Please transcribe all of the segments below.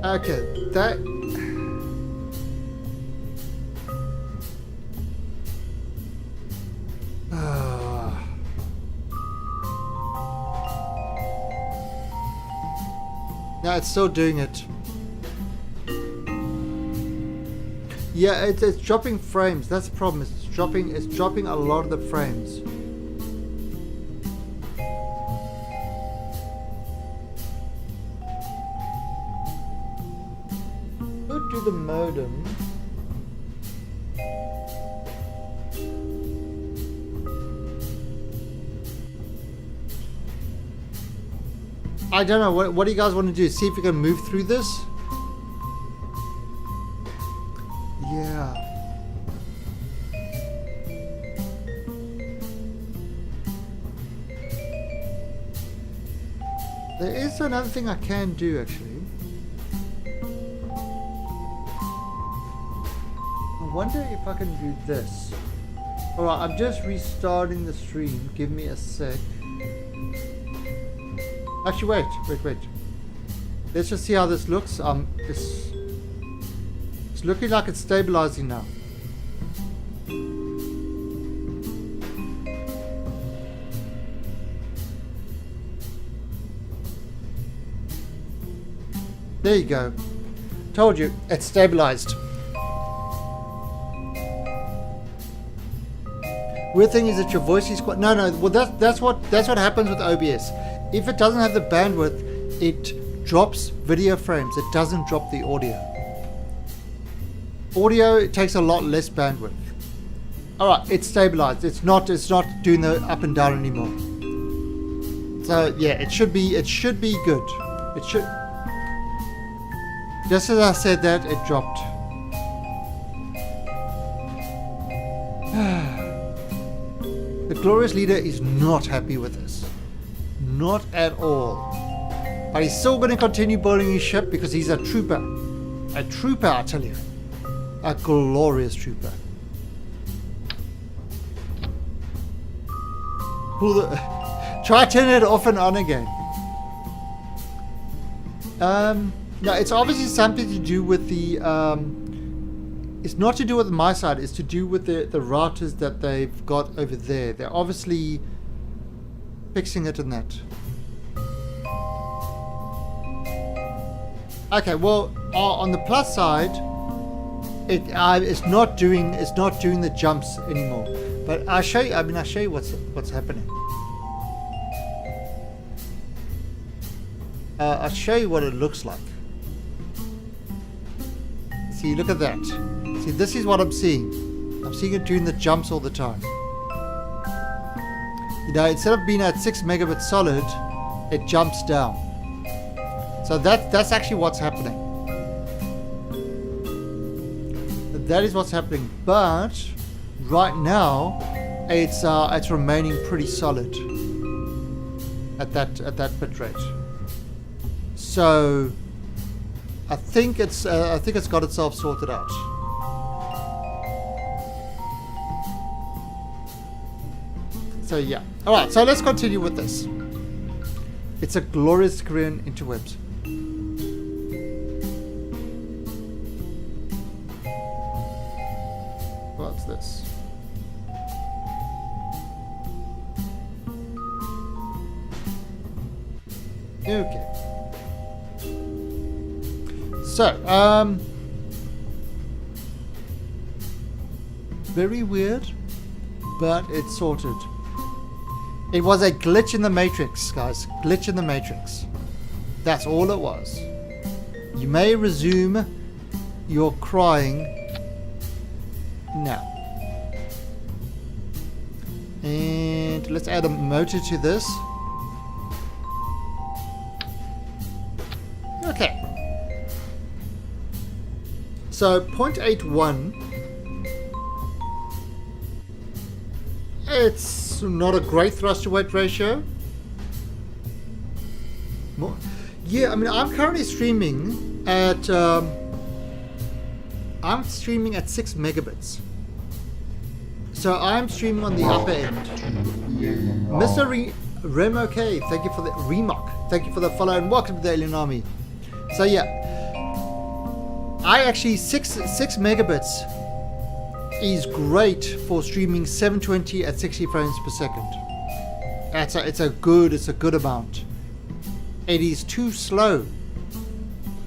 Okay, that... No, it's still doing it. Yeah, it's dropping frames. That's the problem. It's dropping a lot of the frames. Go to the modem. I don't know. What do you guys want to do? See if you can move through this? Yeah. There is another thing I can do, actually. I wonder if I can do this. Alright, I'm just restarting the stream. Give me a sec. Actually, wait. Let's just see how this looks. It's looking like it's stabilizing now. There you go. Told you, it's stabilized. Weird thing is that your voice is quite... No, well that's what happens with OBS. If it doesn't have the bandwidth, it drops video frames. It doesn't drop the audio. Audio, it takes a lot less bandwidth. Alright, it's stabilized. It's not doing the up and down anymore. So yeah, it should be good. It should. Just as I said that, it dropped. The glorious leader is not happy with this. Not at all. But he's still going to continue building his ship because he's a trooper. A trooper, I tell you. A glorious trooper. Try turning it off and on again. No, it's obviously something to do with the... it's not to do with my side. It's to do with the routers that they've got over there. They're obviously fixing it in that. Okay, well, on the plus side, it's not doing the jumps anymore. But I'll show you. I'll show you what's happening. I'll show you what it looks like. See, look at that. See, this is what I'm seeing. I'm seeing it doing the jumps all the time. You know, instead of being at 6 megabits solid, it jumps down. So that's actually what's happening. That is what's happening. But right now, it's remaining pretty solid at that bit rate. So I think it's got itself sorted out. So yeah. All right. So let's continue with this. It's a glorious career in interwebs. What's this? Okay. So, very weird, but it's sorted. It was a glitch in the matrix, guys. Glitch in the matrix. That's all it was. You may resume your crying now. And let's add a motor to this. Okay. So 0.81. It's not a great thrust to weight ratio. More. Yeah, I mean, I'm currently streaming at 6 megabits. So I'm streaming on the upper end. Mr. Remo K, thank you for the Remock. Thank you for the follow and welcome to the Alien Army. So yeah, I actually 6 megabits is great for streaming 720 at 60 frames per second. It's a good amount. It is too slow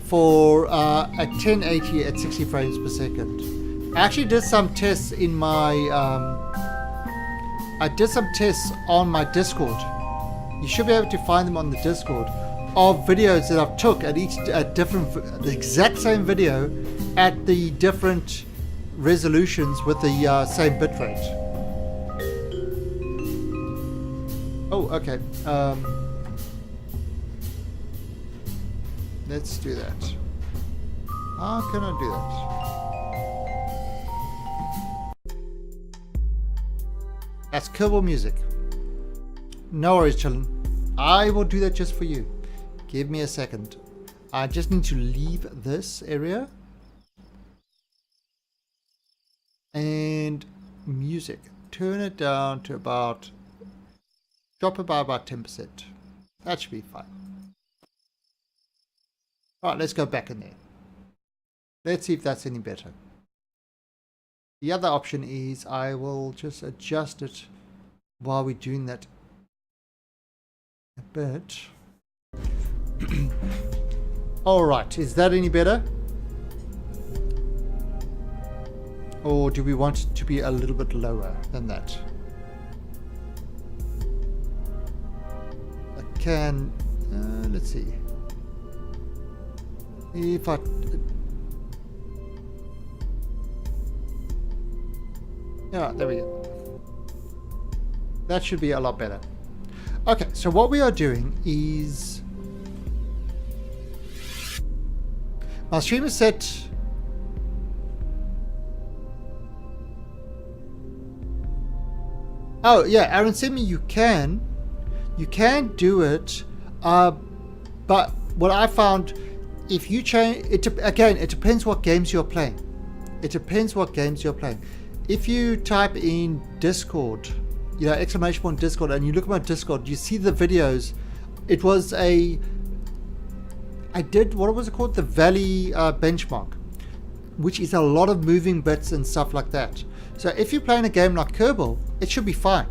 for a 1080 at 60 frames per second. I actually did some tests in my I did some tests on my Discord. You should be able to find them on the Discord of videos that I've took at the exact same video at the different resolutions with the same bitrate. Oh, okay. Let's do that. How can I do that? That's Kerbal music. No worries, chillin'. I will do that just for you. Give me a second. I just need to leave this area. And music. Turn it down to about... Drop it by about 10%. That should be fine. Alright, let's go back in there. Let's see if that's any better. The other option is I will just adjust it while we're doing that a bit. Alright, is that any better? Or do we want it to be a little bit lower than that? I can... let's see. If I... Yeah, there we go. That should be a lot better. Okay, so what we are doing is... My stream is set... Oh, yeah, Aaron sent me you can do it, but what I found, if you change it, again, it depends what games you're playing. It depends what games you're playing. If you type in Discord, you know, exclamation point Discord, and you look at my Discord, you see the videos. It was I did, what was it called? The Valley benchmark, which is a lot of moving bits and stuff like that. So if you're playing a game like Kerbal, it should be fine.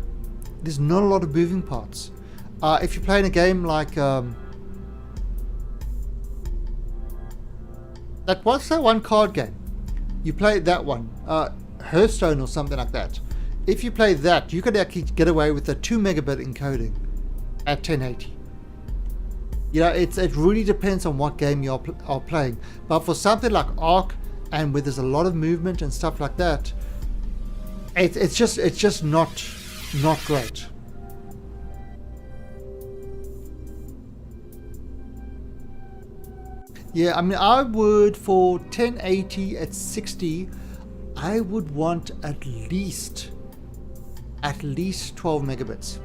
There's not a lot of moving parts. If you're playing a game like what's that one card game? You play that one, Hearthstone or something like that. If you play that, you could actually get away with a 2 megabit encoding at 1080. You know, it really depends on what game you are playing. But for something like Ark, and where there's a lot of movement and stuff like that, it's just not great. Yeah, I mean, I would, for 1080 at 60, I would want at least 12 megabits.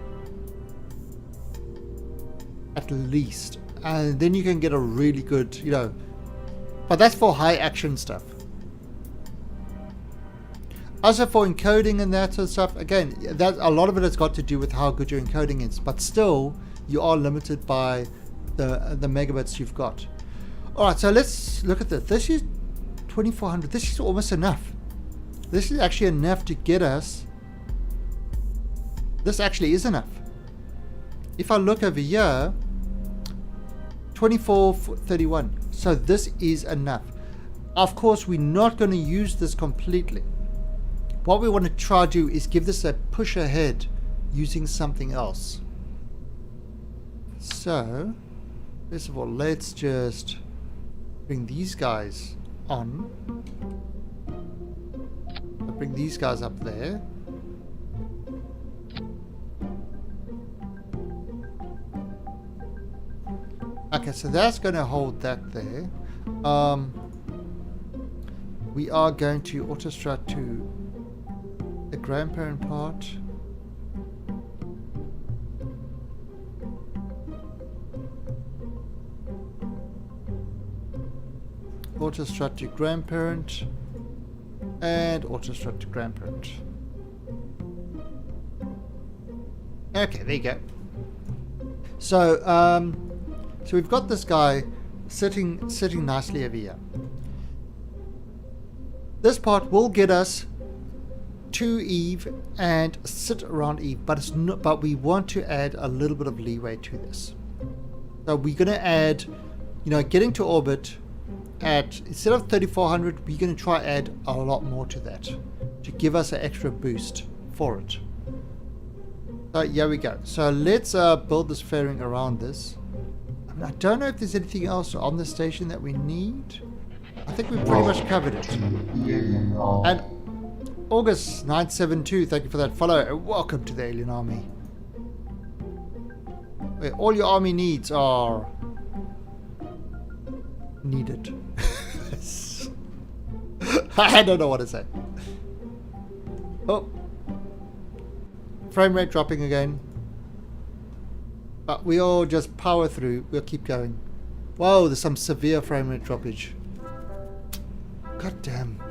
At least. And then you can get a really good, you know, but that's for high action stuff. Also for encoding and that sort of stuff, again, that a lot of it has got to do with how good your encoding is, but still you are limited by the megabits you've got. Alright, so let's look at this. This is 2400. This is almost enough. This is actually enough to get us. This actually is enough. If I look over here, 2431. So this is enough. Of course, we're not going to use this completely. What we want to try to do is give this a push ahead using something else. So, first of all, let's just bring these guys on. I'll bring these guys up there. Okay, so that's going to hold that there. We are going to autostrut to the grandparent part. Autostrut to grandparent and autostrut to grandparent. Okay, there you go. So so we've got this guy sitting nicely over here. This part will get us to Eve and sit around Eve, but it's not. But we want to add a little bit of leeway to this. So we're going to add, you know, getting to orbit at, instead of 3400, we're going to try add a lot more to that to give us an extra boost for it. So here we go. So let's build this fairing around this. I mean, I don't know if there's anything else on the station that we need. I think we've pretty much covered it. And August 972, thank you for that follow, and welcome to the Alien Army. Where all your army needs are needed. I don't know what to say. Oh, frame rate dropping again. But we all just power through. We'll keep going. Whoa, there's some severe frame rate droppage. God damn.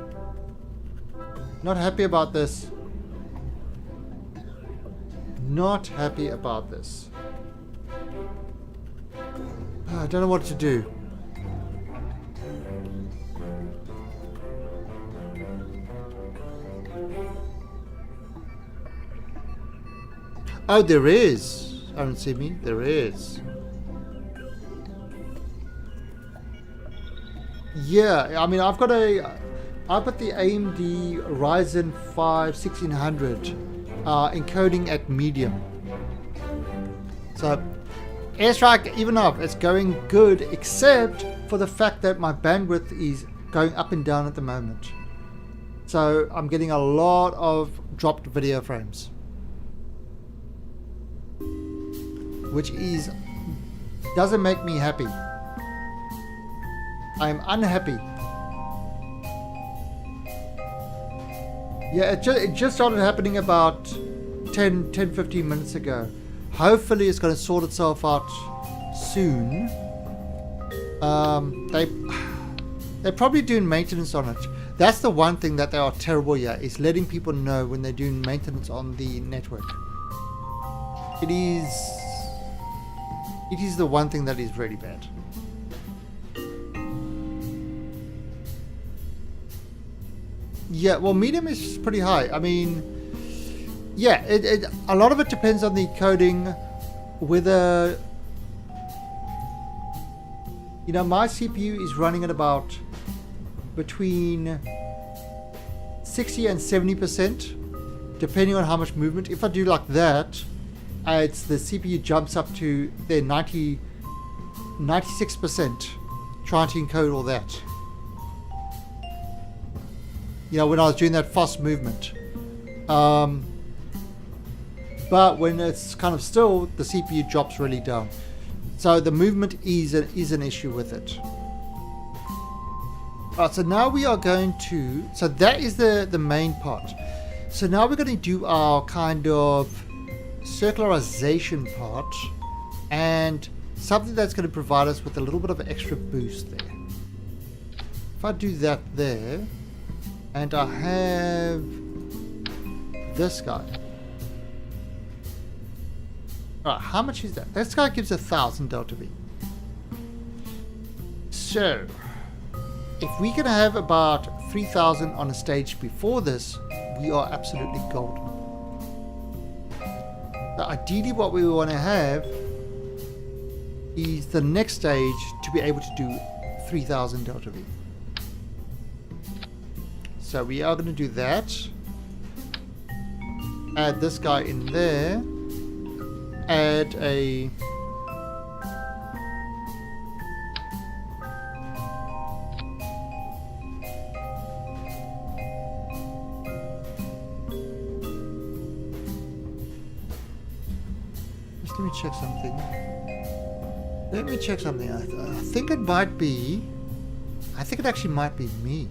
Not happy about this. Not happy about this. I don't know what to do. Oh, there is. I don't see me. There is. Yeah, I mean, I've got the AMD Ryzen 5 1600 encoding at medium. So airstrike, even up, it's going good, except for the fact that my bandwidth is going up and down at the moment. So I'm getting a lot of dropped video frames, which doesn't make me happy. I'm unhappy. Yeah, it just started happening about 10-15 minutes ago. Hopefully it's going to sort itself out soon. They're probably doing maintenance on it. That's the one thing that they are terrible here, is letting people know when they're doing maintenance on the network. It is the one thing that is really bad. Yeah, well, medium is pretty high. I mean, yeah, a lot of it depends on the coding, whether, you know, my CPU is running at about between 60 and 70%, depending on how much movement. If I do like that, it's the CPU jumps up to their 96%, trying to encode all that. You know, when I was doing that fast movement. But when it's kind of still, the CPU drops really down. So the movement is an issue with it. Alright, so now we are going to, so that is the main part. So now we're going to do our kind of circularization part, and something that's going to provide us with a little bit of an extra boost there. If I do that there, and I have this guy. Alright, how much is that? This guy gives 1,000 delta V. So, if we can have about 3,000 on a stage before this, we are absolutely golden. So ideally what we want to have is the next stage to be able to do 3,000 delta V. So we are going to do that. Add this guy in there. Add a... Just let me check something. Let me check something. I think it might be... I think it actually might be me.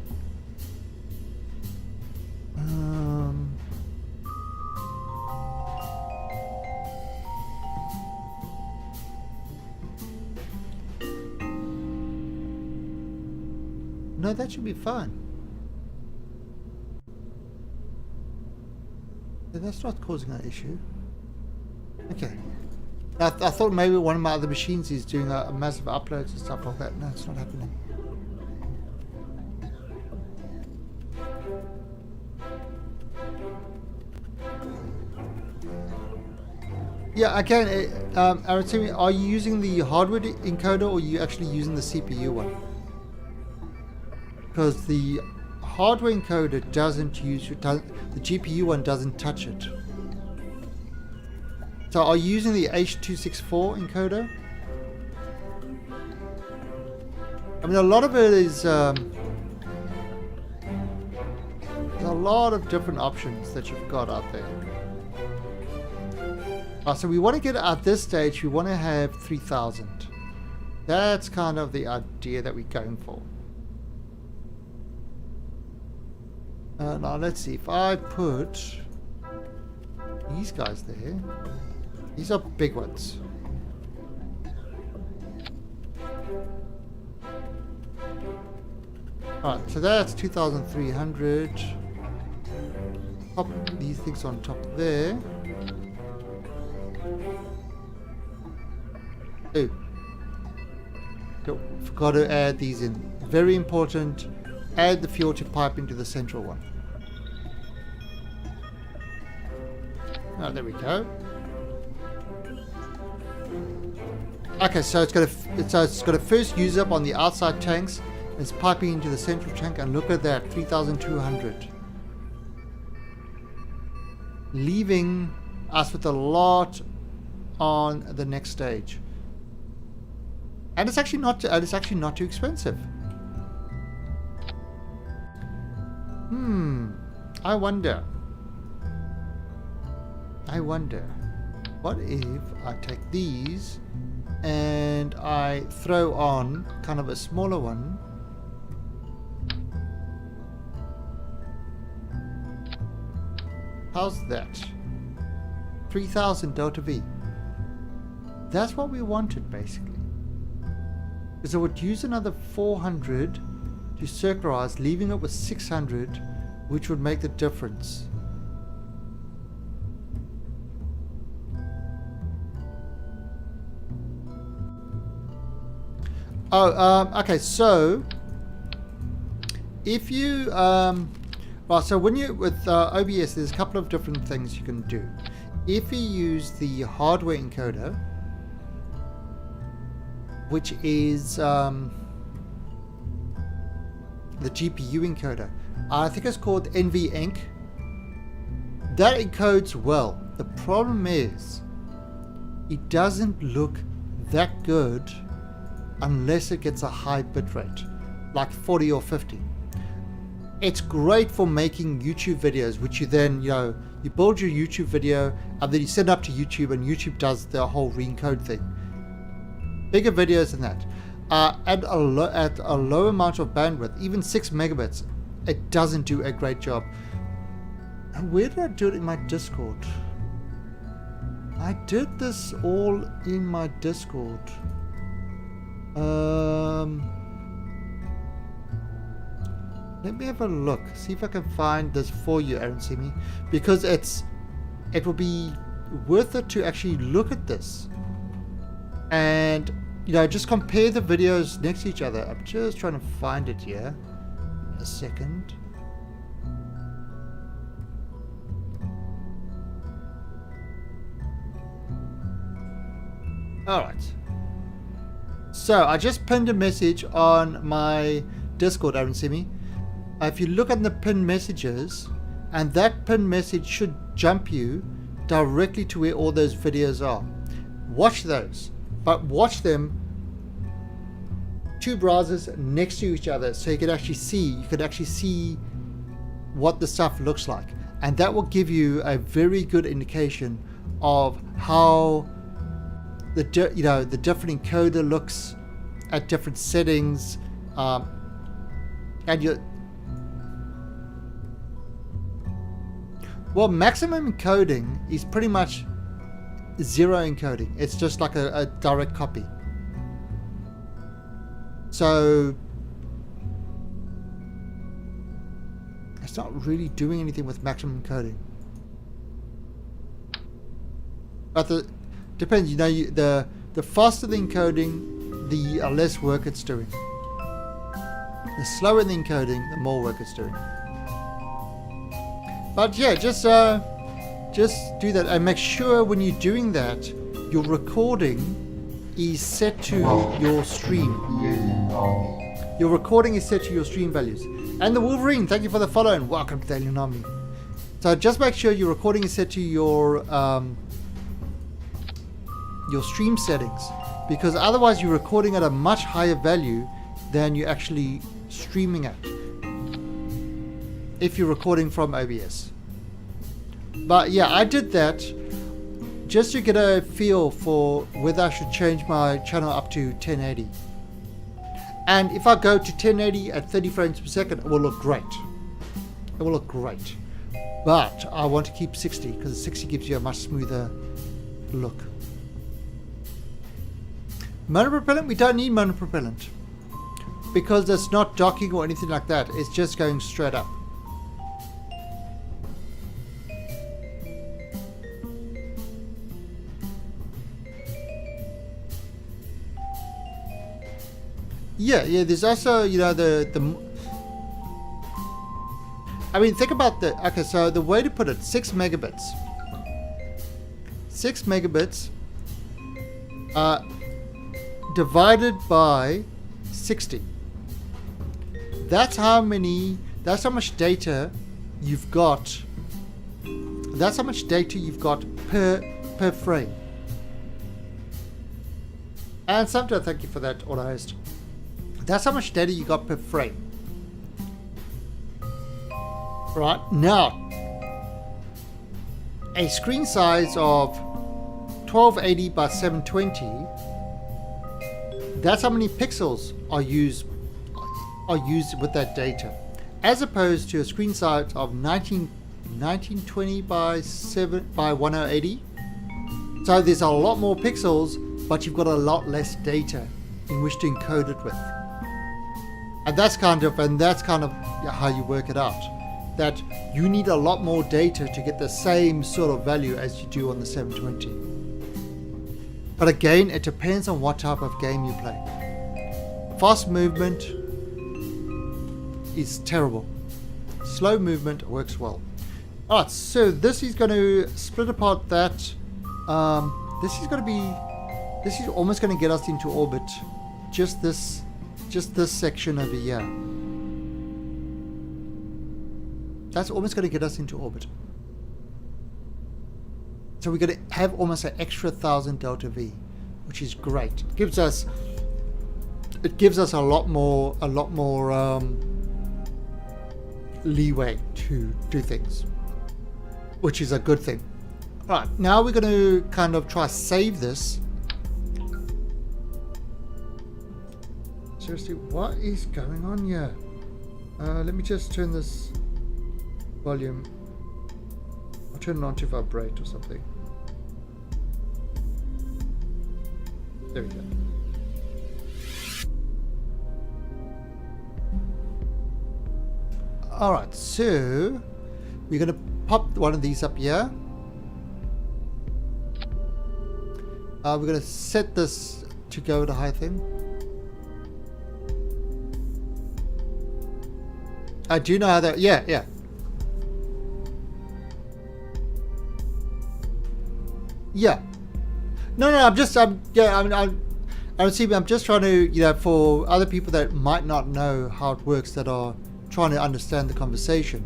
No, that should be fine. That's not causing an issue. Okay. I thought maybe one of my other machines is doing a massive uploads and stuff like that. No, it's not happening. Yeah, again, Aaron, tell me, are you using the hardware encoder or are you actually using the CPU one? Because the hardware encoder doesn't use the GPU one doesn't touch it. So are you using the H.264 encoder? I mean, a lot of it is there's a lot of different options that you've got out there. So we want to get at this stage, we want to have 3000. That's kind of the idea that we're going for. Now let's see, if I put these guys there, these are big ones. Alright, so that's 2300. Pop these things on top there. Oh, forgot to add these in. Very important. Add the fuel to pipe into the central one. Oh, there we go. Okay, so it's got to first use up on the outside tanks. It's piping into the central tank, and look at that, 3,200, leaving us with a lot on the next stage. And it's actually not too expensive. I wonder, what if I take these and I throw on kind of a smaller one. How's that? 3000 delta V. That's what we wanted, basically. Because I would use another 400 to circularize, leaving it with 600, which would make the difference. Okay, so if you well, so when you with OBS, there's a couple of different things you can do. If you use the hardware encoder, which is the GPU encoder, I think it's called NVEnc. That encodes well. The problem is it doesn't look that good unless it gets a high bitrate, like 40 or 50. It's great for making YouTube videos, which you then, you build your YouTube video and then you send it up to YouTube, and YouTube does the whole re-encode thing. Bigger videos than that. At a low amount of bandwidth, even 6 megabits, it doesn't do a great job. And where did I do it in my Discord? I did this all in my Discord. Let me have a look, see if I can find this for you, Aaron Simi, because it will be worth it to actually look at this and just compare the videos next to each other. I'm just trying to find it here. A second. Alright. So I just pinned a message on my Discord, Aaron Simi. If you look at the pinned messages, and that pinned message should jump you directly to where all those videos are. Watch those, but watch them two browsers next to each other, so you could actually see what the stuff looks like, and that will give you a very good indication of how the different encoder looks at different settings, and well, maximum encoding is pretty much zero encoding. It's just like a direct copy. So it's not really doing anything with maximum encoding. But depends. The faster the encoding, the less work it's doing. The slower the encoding, the more work it's doing. But yeah, just just do that, and make sure when you're doing that, your recording is set to your stream. Your recording is set to your stream values. And the Wolverine, thank you for the follow and welcome to the Alien Army. So just make sure your recording is set to your stream settings, because otherwise you're recording at a much higher value than you're actually streaming at if you're recording from OBS. But yeah, I did that just to get a feel for whether I should change my channel up to 1080. And if I go to 1080 at 30 frames per second, it will look great. It will look great. But I want to keep 60 because 60 gives you a much smoother look. Monopropellant, we don't need monopropellant because it's not docking or anything like that. It's just going straight up. Yeah, there's also, you know, I mean, think about okay, so the way to put it, 6 megabits. 6 megabits divided by 60. That's how much data you've got. That's how much data you've got per frame. And Samta, thank you for that, auto host. That's how much data you got per frame. Right, now, a screen size of 1280 by 720, that's how many pixels are used with that data, as opposed to a screen size of 1920 by 1080. So there's a lot more pixels, but you've got a lot less data in which to encode it with. And that's kind of how you work it out. That you need a lot more data to get the same sort of value as you do on the 720. But again, it depends on what type of game you play. Fast movement is terrible. Slow movement works well. Alright, so this is going to split apart that. This is almost going to get us into orbit. Just this section over here. That's almost going to get us into orbit. So we're going to have almost an extra 1000 delta V, which is great. It gives us a lot more leeway to do things, which is a good thing. All right, now we're going to kind of try save this. Seriously, what is going on here? Let me just turn this volume. I'll turn it on to vibrate or something. There we go. Alright, so we're going to pop one of these up here. We're going to set this to go to high thing. I do know how that. Yeah. No. I'm just trying to, for other people that might not know how it works, that are trying to understand the conversation.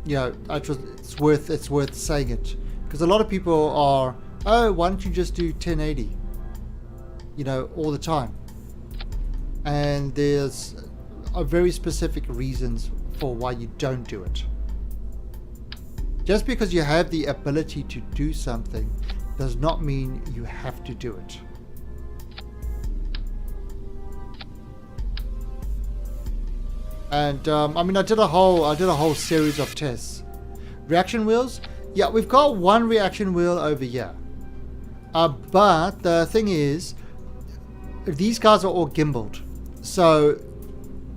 It's worth saying it, because a lot of people are, why don't you just do 1080? All the time. And there's very specific reasons for why you don't do it. Just because you have the ability to do something does not mean you have to do it. And I did a whole series of tests. Reaction wheels, yeah, we've got one reaction wheel over here. But the thing is, these guys are all gimbaled. So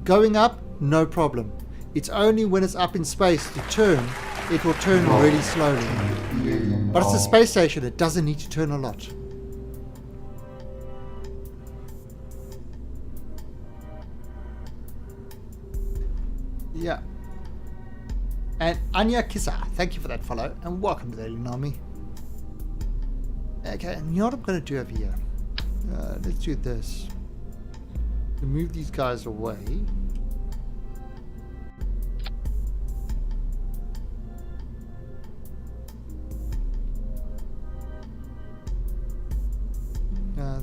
going up, no problem. It's only when it's up in space to turn, it will turn really slowly. But it's a space station, it doesn't need to turn a lot. Yeah. And Anya Kissa, thank you for that follow, and welcome to the Alien Army. Okay, and you know what I'm going to do over here? Let's do this. Move these guys away.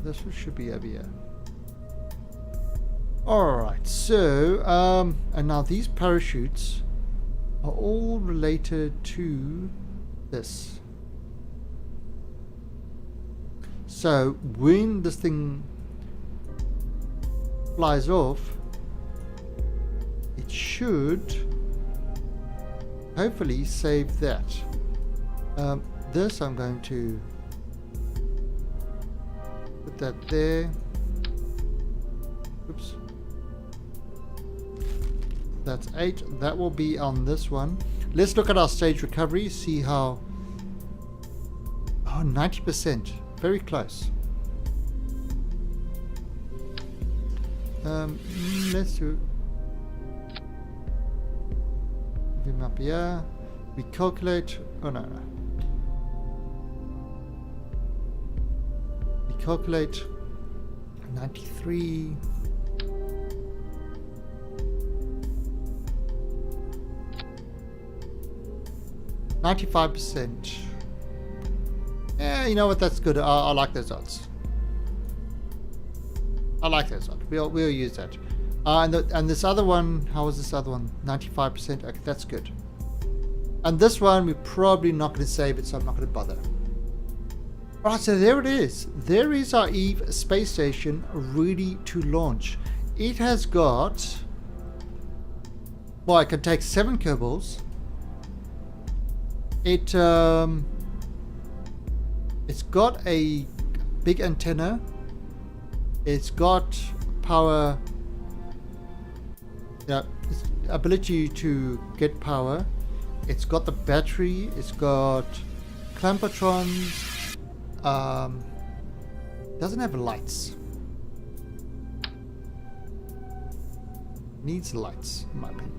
This should be over here. Alright, so, and now these parachutes are all related to this. So, when this thing flies off, it should hopefully save that. This I'm going to put that there. Oops. That's 8. That will be on this one. Let's look at our stage recovery, see how... Oh, 90%. Very close. Let's do... Him up here. We calculate... Oh, no. We calculate 93... %. Yeah, you know what? That's good. I like those odds. I like those odds. We'll use that. And this other one, how was this other one? 95%. Okay, that's good. And this one, we're probably not going to save it, so I'm not going to bother. Alright, so there it is. There is our Eve space station ready to launch. It has got... Well, it can take 7 Kerbals. It's got a big antenna. It's got power, ability to get power. It's got the battery. It's got clampertrons. Doesn't have lights. Needs lights, in my opinion.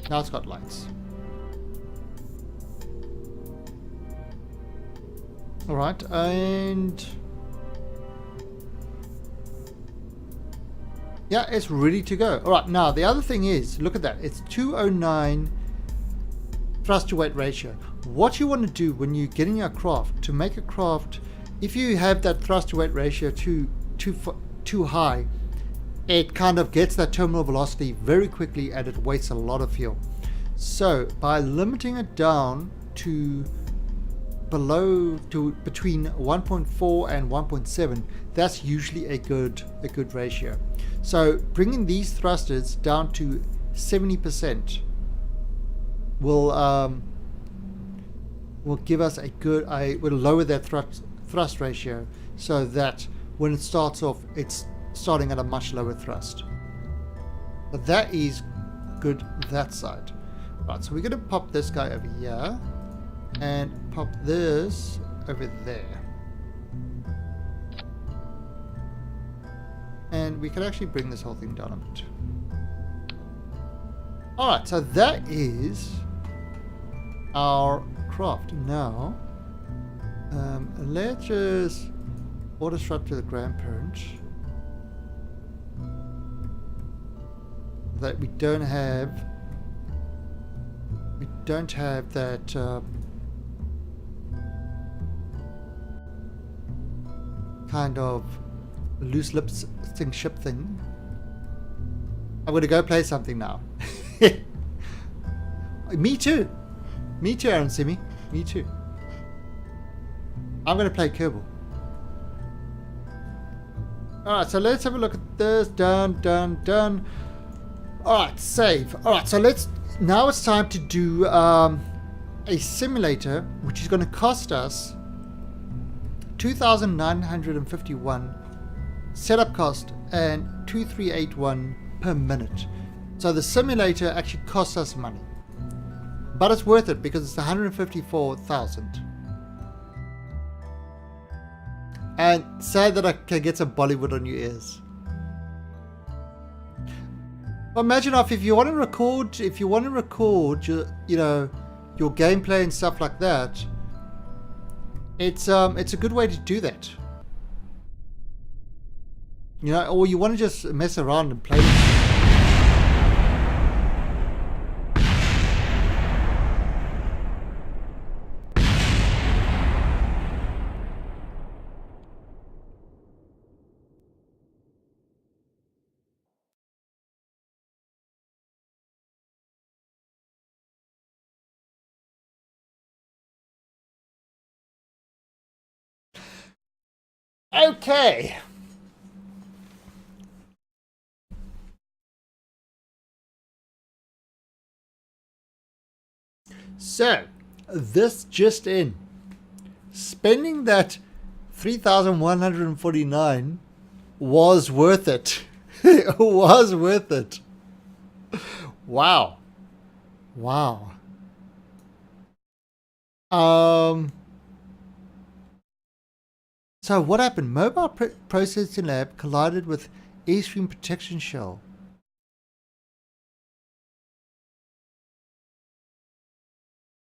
Now it's got lights. Alright, and... yeah, it's ready to go. Alright, now the other thing is, look at that. It's 209 thrust to weight ratio. What you want to do when you're getting your craft, to make a craft, if you have that thrust to weight ratio too high, it kind of gets that terminal velocity very quickly and it wastes a lot of fuel. So by limiting it down to between 1.4 and 1.7, that's usually a good ratio. So bringing these thrusters down to 70% will give us a good, will lower that thrust ratio, so that when it starts off, it's starting at a much lower thrust. But that is good that side. Right, so we're going to pop this guy over here and pop this over there. And we can actually bring this whole thing down a bit. Alright, so that is our craft. Now, let's just auto strap to the grandparent. That we don't have that kind of loose lips ship thing. I'm gonna go play something now. Me too, Aaron Simi. Me too. I'm gonna play Kerbal. Alright, so let's have a look at this. Done. Alright, save. Alright, so now it's time to do a simulator, which is going to cost us 2,951 setup cost and 2,381 per minute. So the simulator actually costs us money, but it's worth it because it's 154,000. And say that I can get some Bollywood on your ears. Well, imagine if you want to record, your, your gameplay and stuff like that, it's a good way to do that. Or you want to just mess around and play. Okay. So, this just in. Spending that 3,149 was worth it. It was worth it. Wow. Wow. So what happened? Mobile processing lab collided with Airstream protection shell.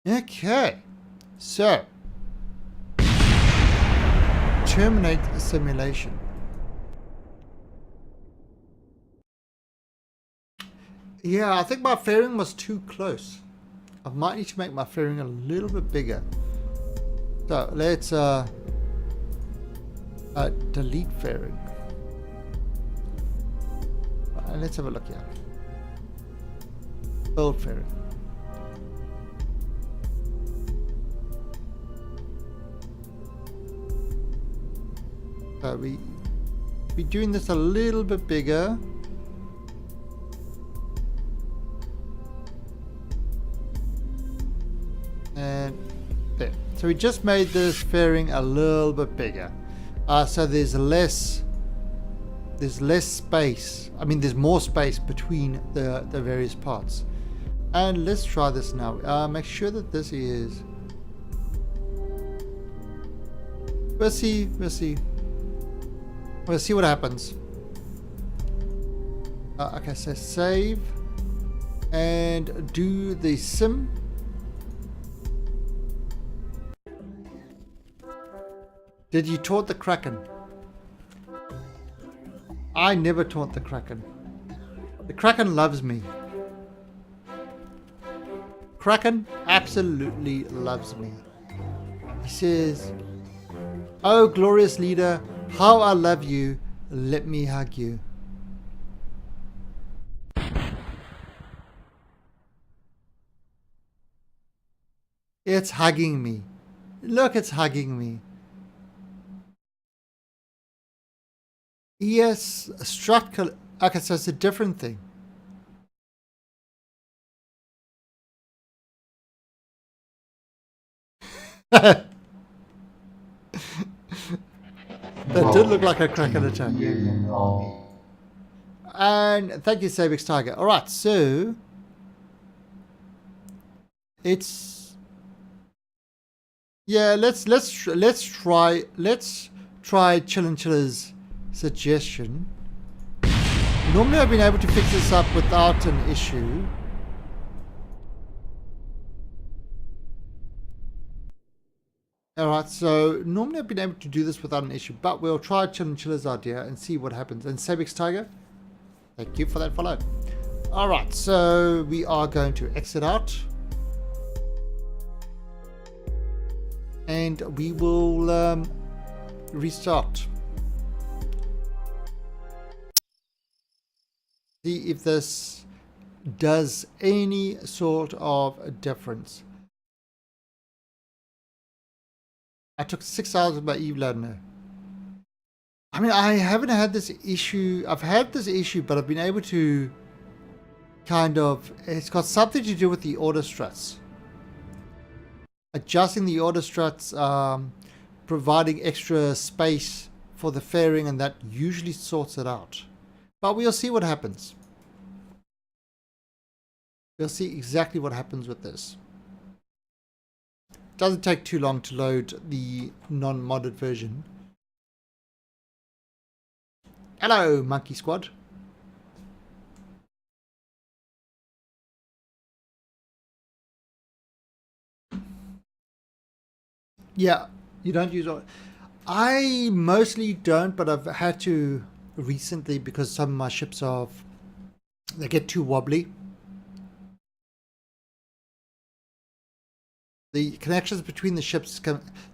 Okay. So terminate the simulation. Yeah, I think my fairing was too close. I might need to make my fairing a little bit bigger. So let's delete fairing. And let's have a look here. Build fairing. So we're doing this a little bit bigger. And there. So we just made this fairing a little bit bigger. So there's less space. I mean, there's more space between the various parts. And let's try this now. Make sure that this is. We'll see. We'll see what happens. Okay, so save and do the sim. Did you taunt the Kraken? I never taunt the Kraken. The Kraken loves me. Kraken absolutely loves me. He says, "Oh, glorious leader, how I love you. Let me hug you." It's hugging me. Look, it's hugging me. Yes, strut. Okay, so it's a different thing. That did look like a Kraken attack. And thank you, Sabix Tiger. All right, so it's let's try Chiller's suggestion. Normally I've been able to fix this up without an issue. Alright, so normally I've been able to do this without an issue, but we'll try Chiller's idea and see what happens. And Sabix Tiger, thank you for that follow. Alright, so we are going to exit out. And we will restart. See if this does any sort of difference. I took 6 hours with my Eve Ladner. I mean, I haven't had this issue. I've had this issue, but I've been able to kind of... It's got something to do with the auto struts. Adjusting the auto struts, providing extra space for the fairing, and that usually sorts it out. But we'll see what happens. We'll see exactly what happens with this. Doesn't take too long to load the non-modded version. Hello, Monkey Squad. Yeah, you don't use oil. I mostly don't, but I've had to recently because some of my ships are, they get too wobbly. The connections between the ships,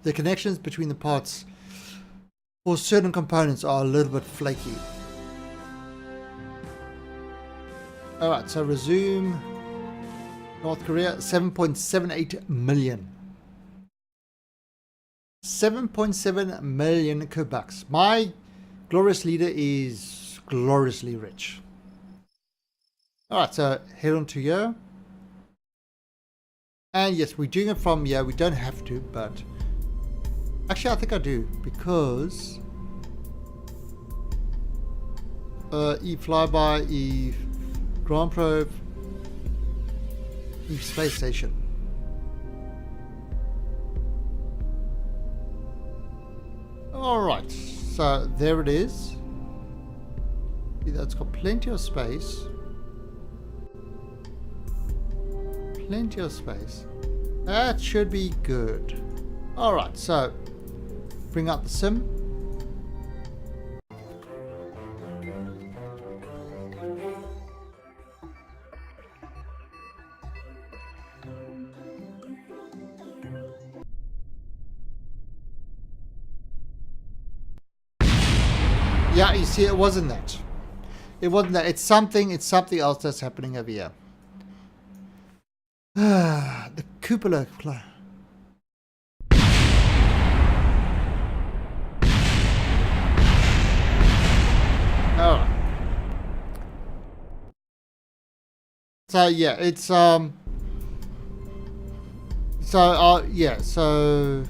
the connections between the parts for certain components are a little bit flaky. Alright, so resume. North Korea, 7.78 million. 7.7 million Kubucks. My glorious leader is gloriously rich. Alright, so head on to here. And yes, we're doing it from here. We don't have to, but actually I think I do, because E flyby, E ground probe, E space station. Alright, so there it is. See, that's got plenty of space. Plenty of space. That should be good. Alright, so bring up the sim. Yeah, you see, it wasn't that. It wasn't that. It's something else that's happening over here. The cupola. Alright. So yeah, it's yeah, so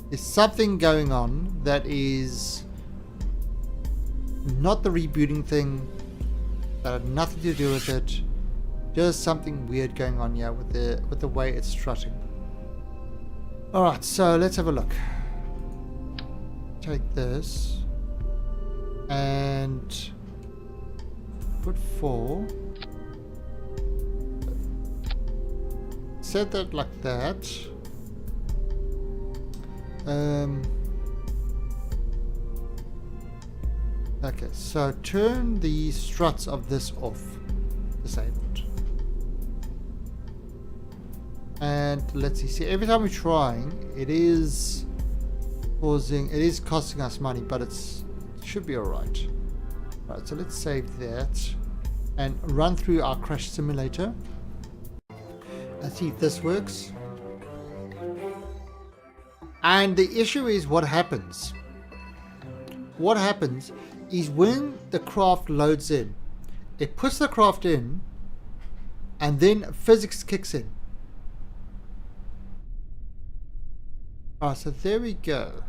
there's something going on that is not the rebooting thing, that had nothing to do with it. Just something weird going on here with the way it's strutting. Alright, so let's have a look. Take this and put 4. Set that like that. Okay, so turn the struts of this off. Disabled. And let's see, every time we're trying, it is costing us money, but it should be alright. Alright, so let's save that and run through our crash simulator and see if this works. And the issue is what happens. What happens is when the craft loads in, it puts the craft in and then physics kicks in. Alright, so there we go.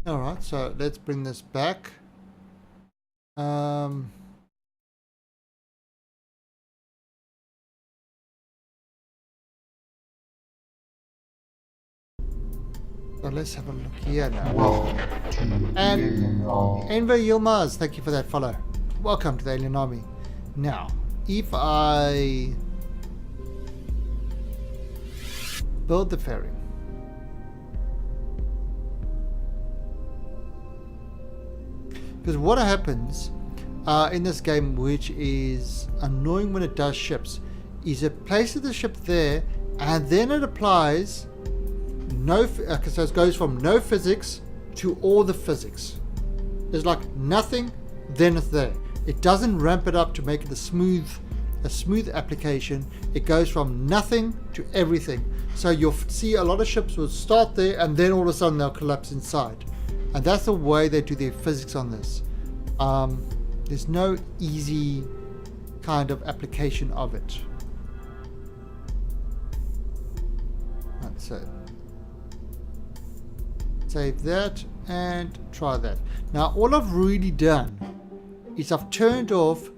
Alright, so let's bring this back. So let's have a look here now. And Enver Yilmaz, thank you for that follow. Welcome to the Alien Army. Now, if I build the ferry, because what happens in this game, which is annoying when it does ships, is it places the ship there and then it applies so it goes from no physics to all the physics. There's like nothing, then it's there. It doesn't ramp it up to make it a smooth application. It goes from nothing to everything. So you'll see a lot of ships will start there and then all of a sudden they'll collapse inside. And that's the way they do their physics on this. There's no easy kind of application of it. That's it. Save that and try that. Now all I've really done is I've turned off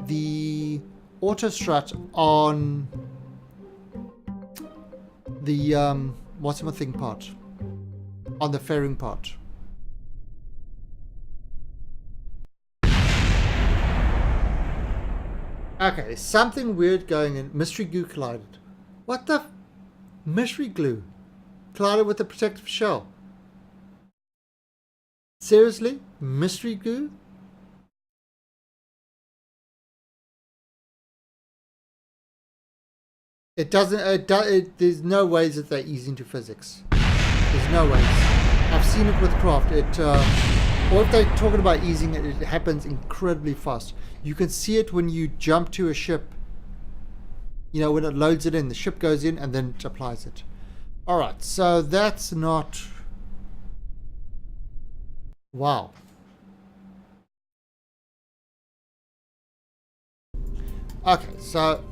the auto strut on the what's my thing part, on the fairing part. Okay, there's something weird going in. Mystery glue collided. What the? Mystery glue collided with the protective shell. Seriously? Mystery glue? It doesn't. There's no ways that they're easy into physics. There's no ways. I've seen it with craft. Or if they're talking about easing it, it happens incredibly fast. You can see it when you jump to a ship. You know, when it loads it in, the ship goes in and then it applies it. Alright, so that's not... Wow. Okay, so...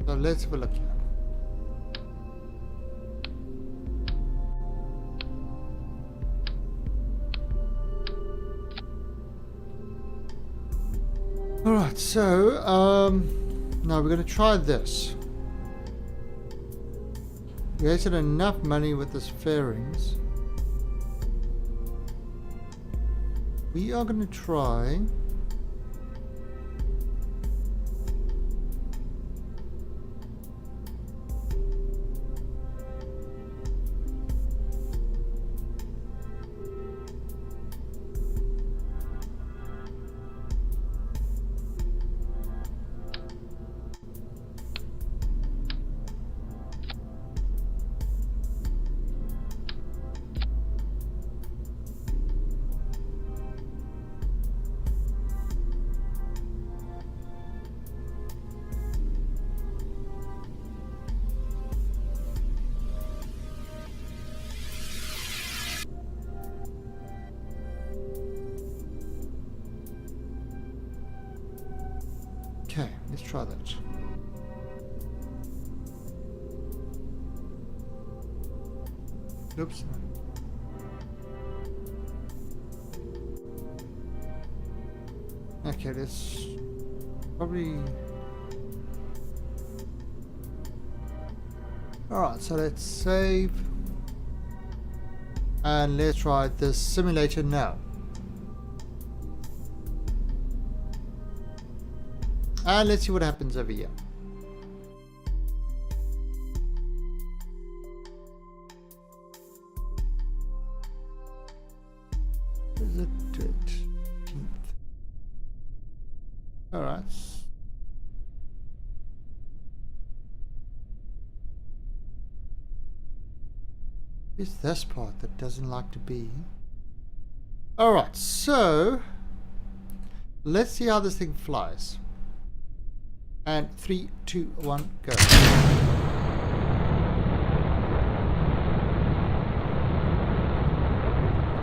So let's have a look here. Alright, so, now we're going to try this. We wasted enough money with this fairings. We are going to try... Okay, let's try that. Oops. Okay, let's probably... Alright, so let's save. And let's try this simulator now. And let's see what happens over here. Is it 18th? Alright. It's this part that doesn't like to be. Alright, so let's see how this thing flies. And 3, 2, 1, go.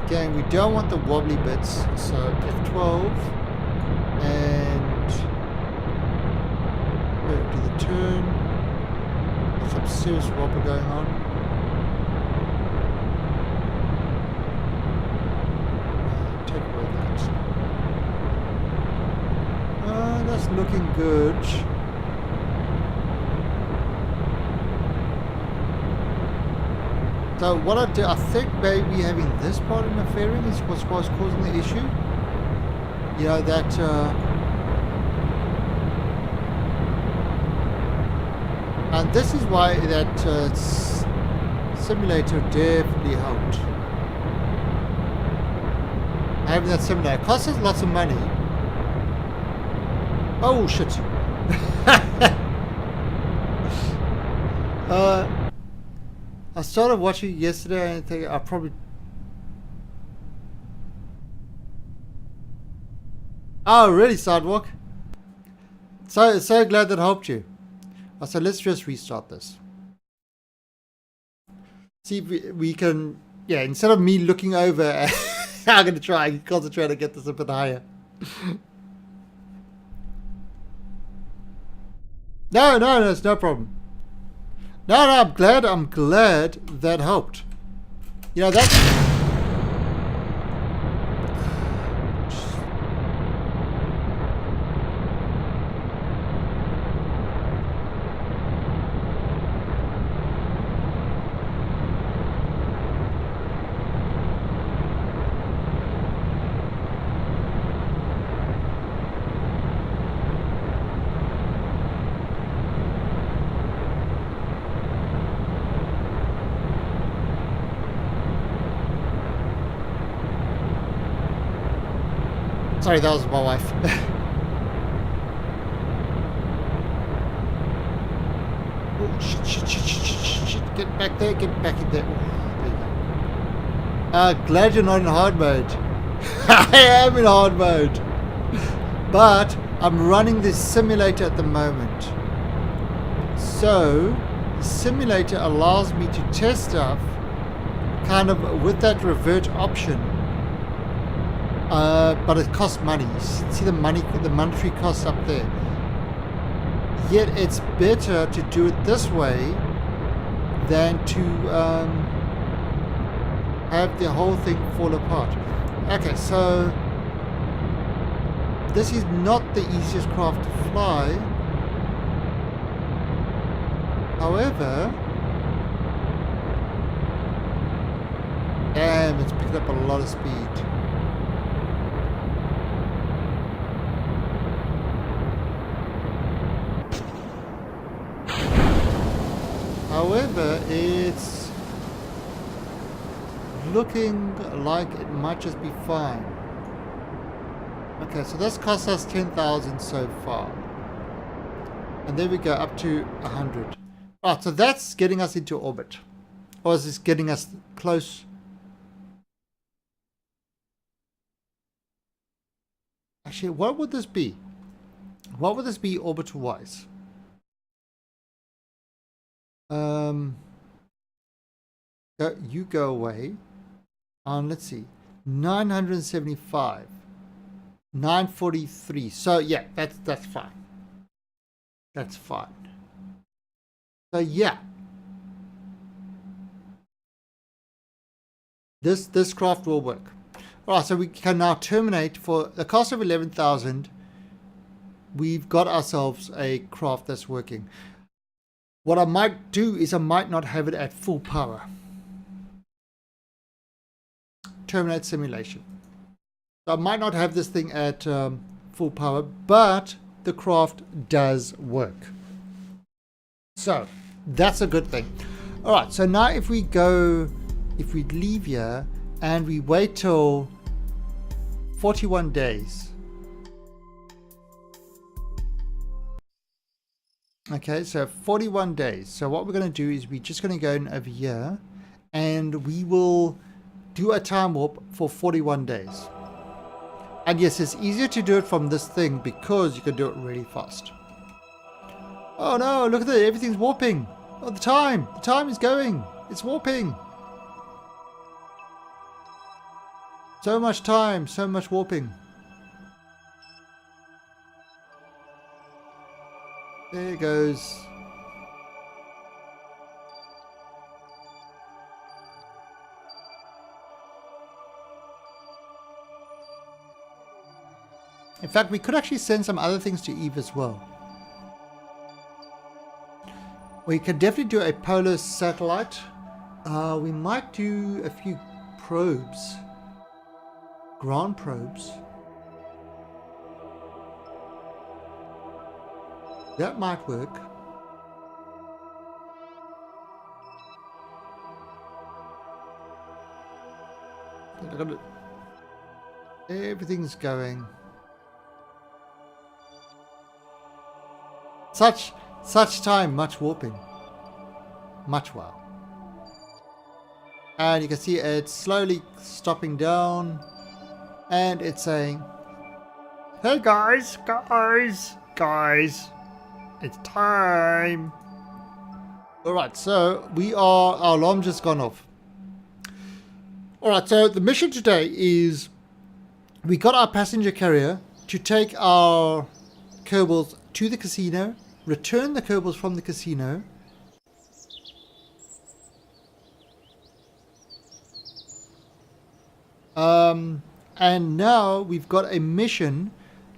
Again, we don't want the wobbly bits, so F12 and do the turn. There's some serious wobble going on. Take away that. That's looking good. So what I do, I think maybe having this part interfering is what's causing the issue. You know, that and this is why that simulator definitely helped. Having that simulator costs us lots of money. Oh shit. I started watching yesterday and I think I probably... Oh really, Sidewalk? So glad that helped you. So let's just restart this. See if we can... Yeah, instead of me looking over, I'm going to try and concentrate to get this a bit higher. No, it's no problem. No, I'm glad that helped. You know, that's... Sorry, that was my wife. Oh, shit. Get back there, get back in there. Ooh, there you go. Glad you're not in hard mode. I am in hard mode. But I'm running this simulator at the moment. So, the simulator allows me to test stuff kind of with that revert option. But it costs money. You see the monetary costs up there. Yet it's better to do it this way than to have the whole thing fall apart. Okay, so this is not the easiest craft to fly. However, damn, it's picked up a lot of speed. However, it's looking like it might just be fine. Okay, so this cost us 10,000 so far. And there we go, up to 100. Alright, so that's getting us into orbit. Or is this getting us close? Actually, what would this be? What would this be orbital-wise? You go away. Let's see. 975. 943. So yeah, that's fine. That's fine. So yeah. This craft will work. Alright, so we can now terminate for the cost of 11,000. We've got ourselves a craft that's working. What I might do is I might not have it at full power. Terminate simulation. So I might not have this thing at full power, but the craft does work. So that's a good thing. All right, so now if we leave here and we wait till 41 days. Okay, so 41 days. So what we're going to do is we're just going to go in over here and we will do a time warp for 41 days. And yes, it's easier to do it from this thing because you can do it really fast. Oh no, look at that, everything's warping. Oh, the time is going. It's warping. So much time, so much warping. There it goes. In fact, we could actually send some other things to Eve as well. We can definitely do a polar satellite. We might do a few probes. Ground probes. That might work. Everything's going. Such time, much warping. Much wow. And you can see it's slowly stopping down. And it's saying, hey guys, it's time. Alright, so our alarm just gone off. Alright, so the mission today is we got our passenger carrier to take our Kerbals to the casino, return the Kerbals from the casino, and now we've got a mission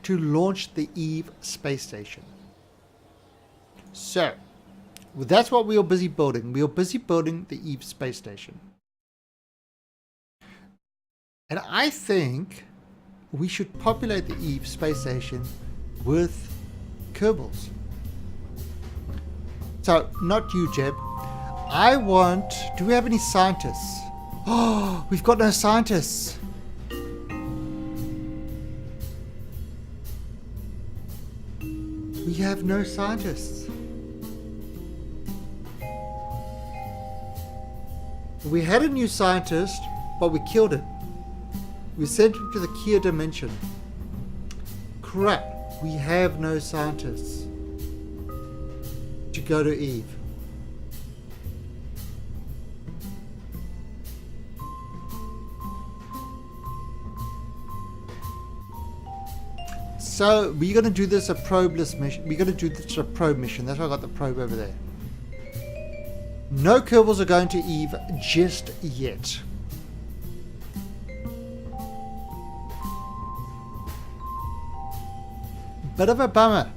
to launch the Eve space station. So, that's what we are busy building. We are busy building the Eve space station. And I think we should populate the Eve space station with Kerbals. So, not you, Jeb. Do we have any scientists? Oh, we've got no scientists. have no scientists. We had a new scientist, but we killed him. We sent him to the Kareer dimension. Crap, we have no scientists to go to Eve. So we're going to do this a probeless mission. We're going to do this a probe mission. That's why I got the probe over there. No Kerbals are going to Eve just yet. Bit of a bummer.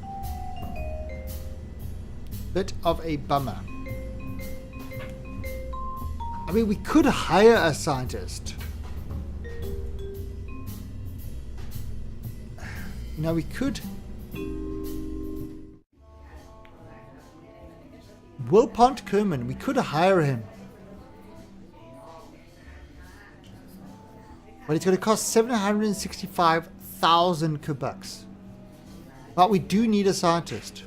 Bit of a bummer. I mean, we could hire a scientist. Now we could. Wilpont Kerman, we could hire him. But it's going to cost 765,000 Quebucks. But we do need a scientist.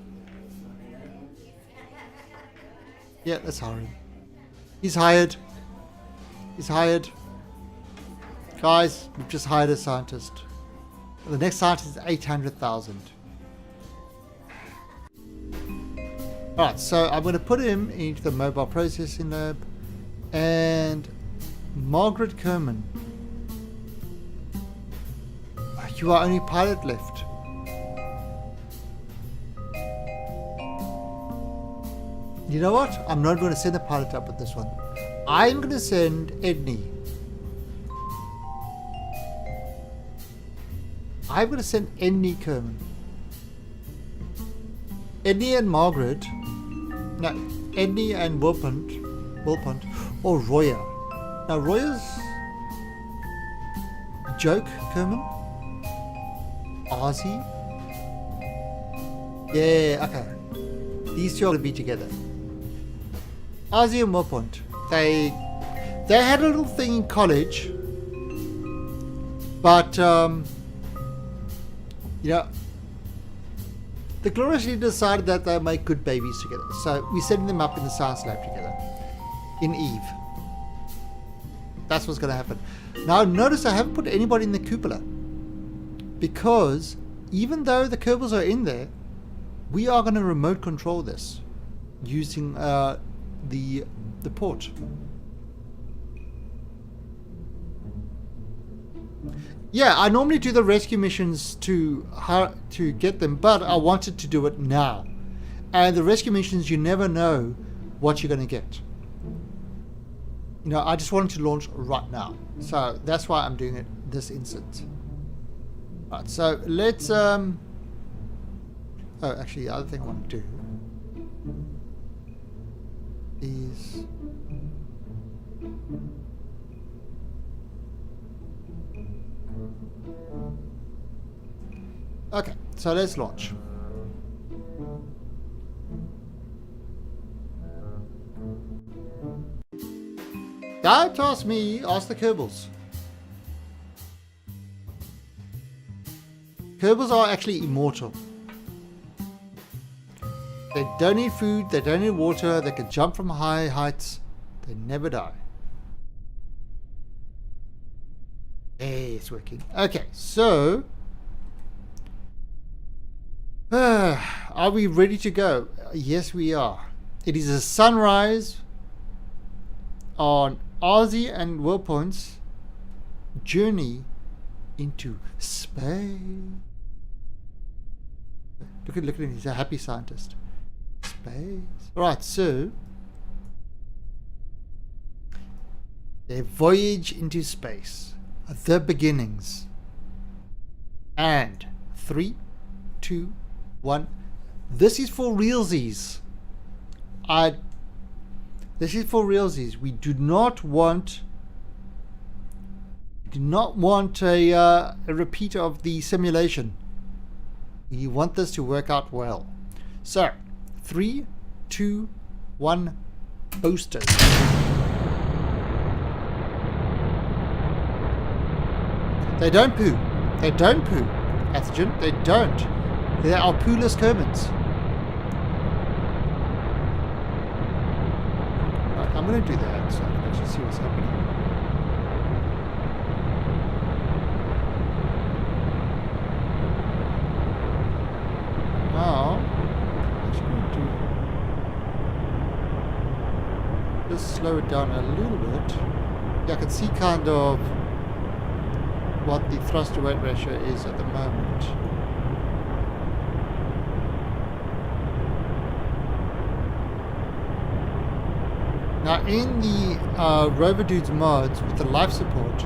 Yeah, let's hire him. He's hired. He's hired. Guys, we've just hired a scientist. The next scientist is 800,000. Alright, so I'm going to put him into the mobile processing lab. And Margaret Kerman. You are only pilot left. You know what? I'm not going to send a pilot up with this one. I'm going to send Edney. I'm going to send Edney Kerman. Edney and Margaret. No, Edney and Wilpont. Or Roya. Now Roya's Joke Kerman. Ozzy. Yeah, okay. These two are going to be together. Ozzy and Wilpont. They had a little thing in college. But you know, the gloriously decided that they'll make good babies together. So we're setting them up in the science lab together. In Eve. That's what's going to happen. Now notice I haven't put anybody in the cupola. Because even though the Kerbals are in there, we are going to remote control this. Using the port. Yeah, I normally do the rescue missions to get them, but I wanted to do it now. And the rescue missions, you never know what you're going to get. You know, I just wanted to launch right now. So that's why I'm doing it this instant. Right, so let's... Oh, actually, the other thing I want to do is... Okay, so let's launch. Don't ask me, ask the Kerbals. Kerbals are actually immortal. They don't need food, they don't need water, they can jump from high heights, they never die. Hey, it's working. Okay, so... are we ready to go? Yes, we are. It is a sunrise on Ozzy and Wilpont's journey into space. Look at him, he's a happy scientist. Space. Alright, so their voyage into space. The beginnings. And 3, 2, 1. This is for realsies. This is for realsies. We do not want a repeat of the simulation. We want this to work out well. So 3, 2, 1. Boosters. They don't poo. They don't poo. Pathogen. They don't. They are pooless Kermans. I'm going to do that so I can actually see what's happening. Now, I'm actually going to just slow it down a little bit. Yeah, I can see kind of what the thrust to weight ratio is at the moment. Now in the Rover Dudes mods with the life support,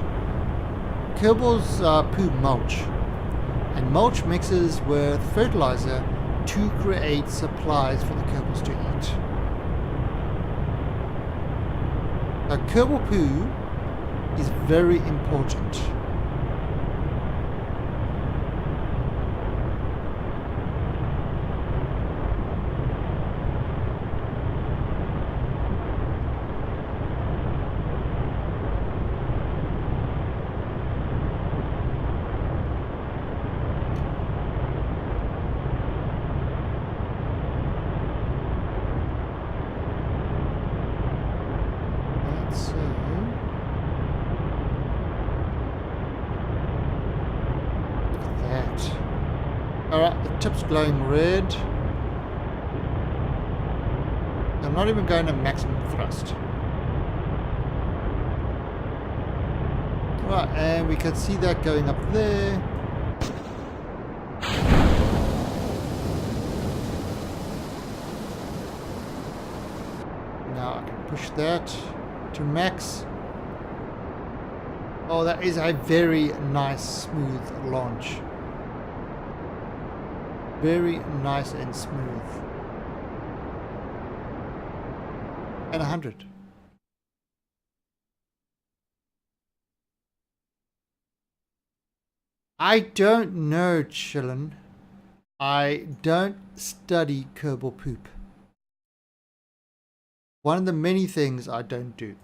Kerbals poo mulch, and mulch mixes with fertilizer to create supplies for the Kerbals to eat. Now Kerbal poo is very important. Alright, the tip's glowing red. I'm not even going to maximum thrust. Right, and we can see that going up there. Now I can push that to max. Oh, that is a very nice smooth launch. Very nice and smooth. And 100. I don't know, chillin'. I don't study Kerbal poop. One of the many things I don't do.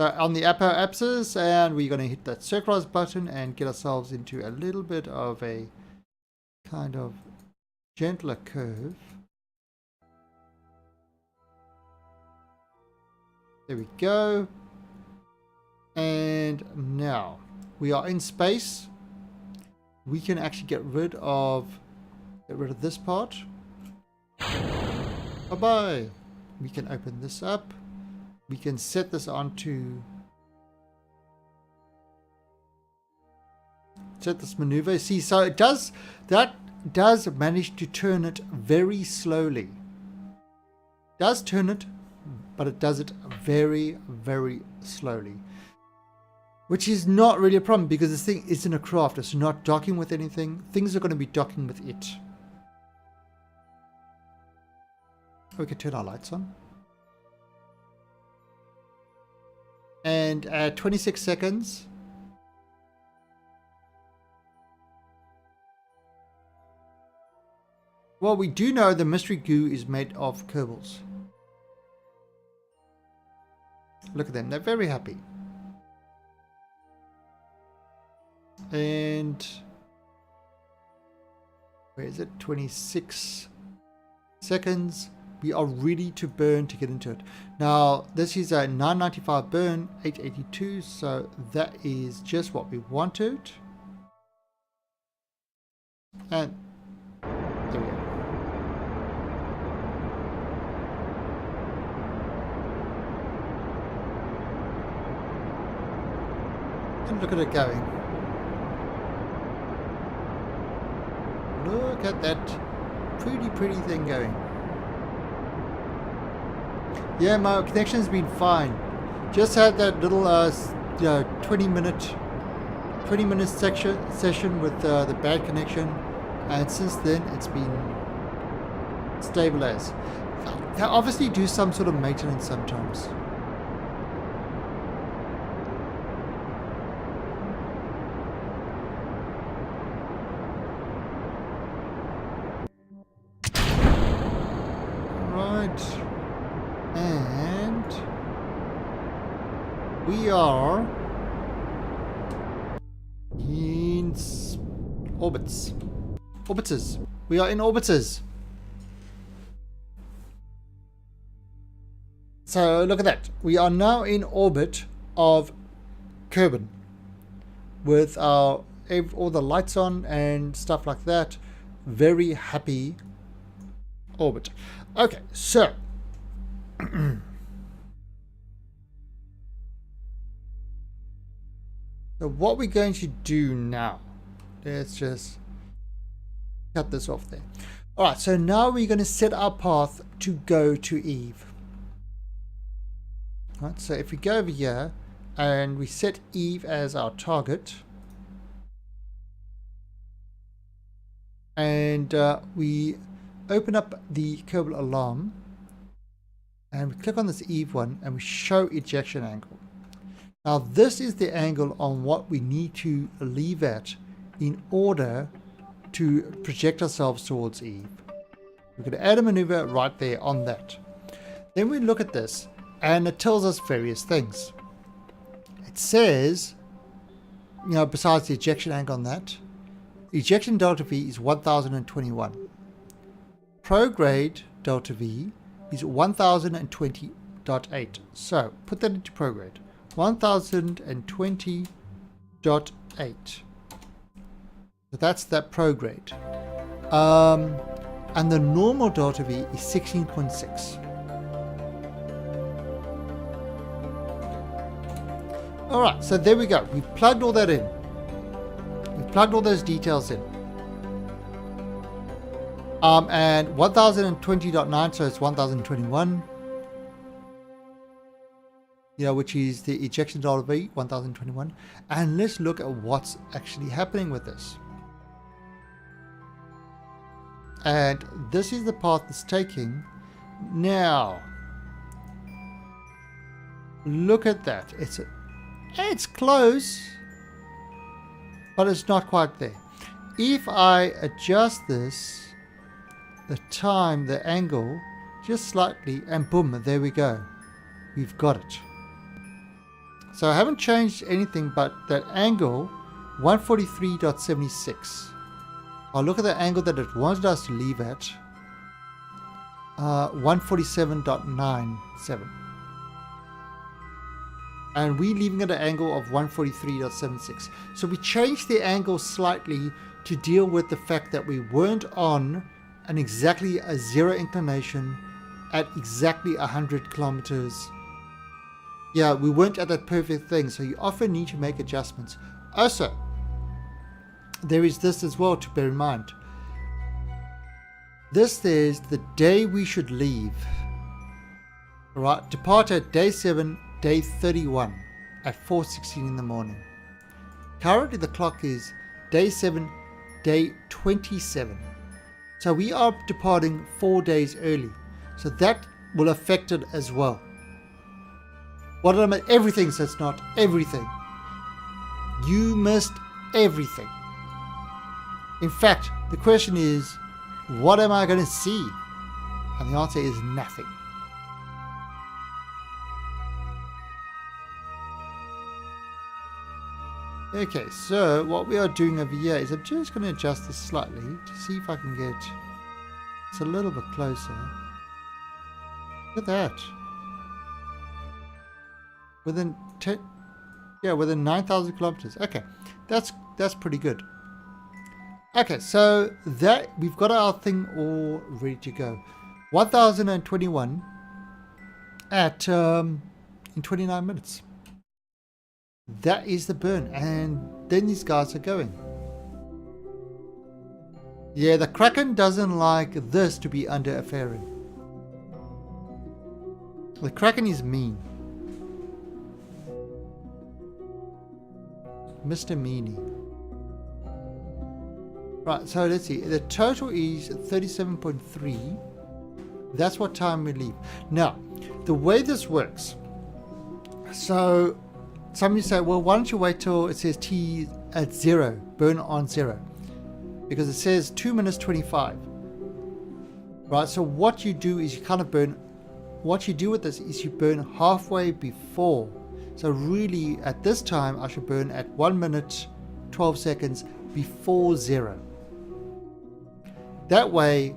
So on the upper axis, and we're going to hit that circularize button and get ourselves into a little bit of a kind of gentler curve. There we go. And now we are in space. We can actually get rid of this part. Bye-bye. We can open this up. We can set this onto this maneuver. See, so it does manage to turn it very slowly. It does turn it, but it does it very, very slowly. Which is not really a problem because this thing isn't a craft. It's not docking with anything. Things are going to be docking with it. We can turn our lights on. And at 26 seconds, well, we do know the mystery goo is made of Kerbals. Look at them, they're very happy. And where is it? 26 seconds. We are ready to burn to get into it. Now, this is a 995 burn, 882, so that is just what we wanted. And there we go. And look at it going. Look at that pretty thing going. Yeah, my connection's been fine. Just had that little 20 minute session with the bad connection, and since then it's been stable as. They obviously do some sort of maintenance sometimes. And we are in orbits. Orbiters. We are in orbiters. So look at that. We are now in orbit of Kerbin with all the lights on and stuff like that. Very happy orbit. Okay, so so what we're going to do now, let's just cut this off there. All right, so now we're going to set our path to go to Eve. All right, so if we go over here and we set Eve as our target, and we open up the Kerbal alarm, and we click on this Eve one, and we show ejection angle. Now this is the angle on what we need to leave at in order to project ourselves towards Eve. We're going to add a maneuver right there on that. Then we look at this, and it tells us various things. It says, you know, besides the ejection angle on that, ejection delta V is 1021. Prograde delta V is 1020.8. So put that into prograde. 1020.8. So that's that prograde. And the normal delta V is 16.6. Alright, so there we go. We've plugged all that in. We've plugged all those details in. And 1020.9, so it's 1021. You know, which is the ejection delta V, 1021. And let's look at what's actually happening with this. And this is the path it's taking. Now, look at that. It's close, but it's not quite there. If I adjust this, the time, the angle, just slightly, and boom, there we go. We've got it. So I haven't changed anything but that angle, 143.76. I'll look at the angle that it wanted us to leave at, 147.97. And we're leaving at an angle of 143.76. So we changed the angle slightly to deal with the fact that we weren't on an exactly a zero inclination at exactly 100 kilometers. Yeah, we weren't at that perfect thing, so you often need to make adjustments. Also, there is this as well to bear in mind. This says the day we should leave. Alright, depart at day 7, day 31 at 4:16 in the morning. Currently the clock is day 7, day 27. So we are departing 4 days early. So that will affect it as well. What am I? Everything, so it's not everything. You missed everything. In fact, the question is, what am I going to see? And the answer is nothing. Okay, so what we are doing over here is I'm just going to adjust this slightly to see if I can get it's a little bit closer. Look at that. Within 9,000 kilometers. Okay, that's pretty good. Okay, so that we've got our thing all ready to go. 1021 at in 29 minutes. That is the burn, and then these guys are going. Yeah, the Kraken doesn't like this to be under a fairing. The Kraken is mean. Mr. Meanie. Right, so let's see. The total is 37.3. That's what time we leave. Now, the way this works. So, some of you say, well, why don't you wait till it says T at 0, burn on 0? Because it says 2 minutes 25. Right, so what you do is you kind of burn, what you do with this is you burn halfway before. So really, at this time, I should burn at 1 minute 12 seconds before 0. That way,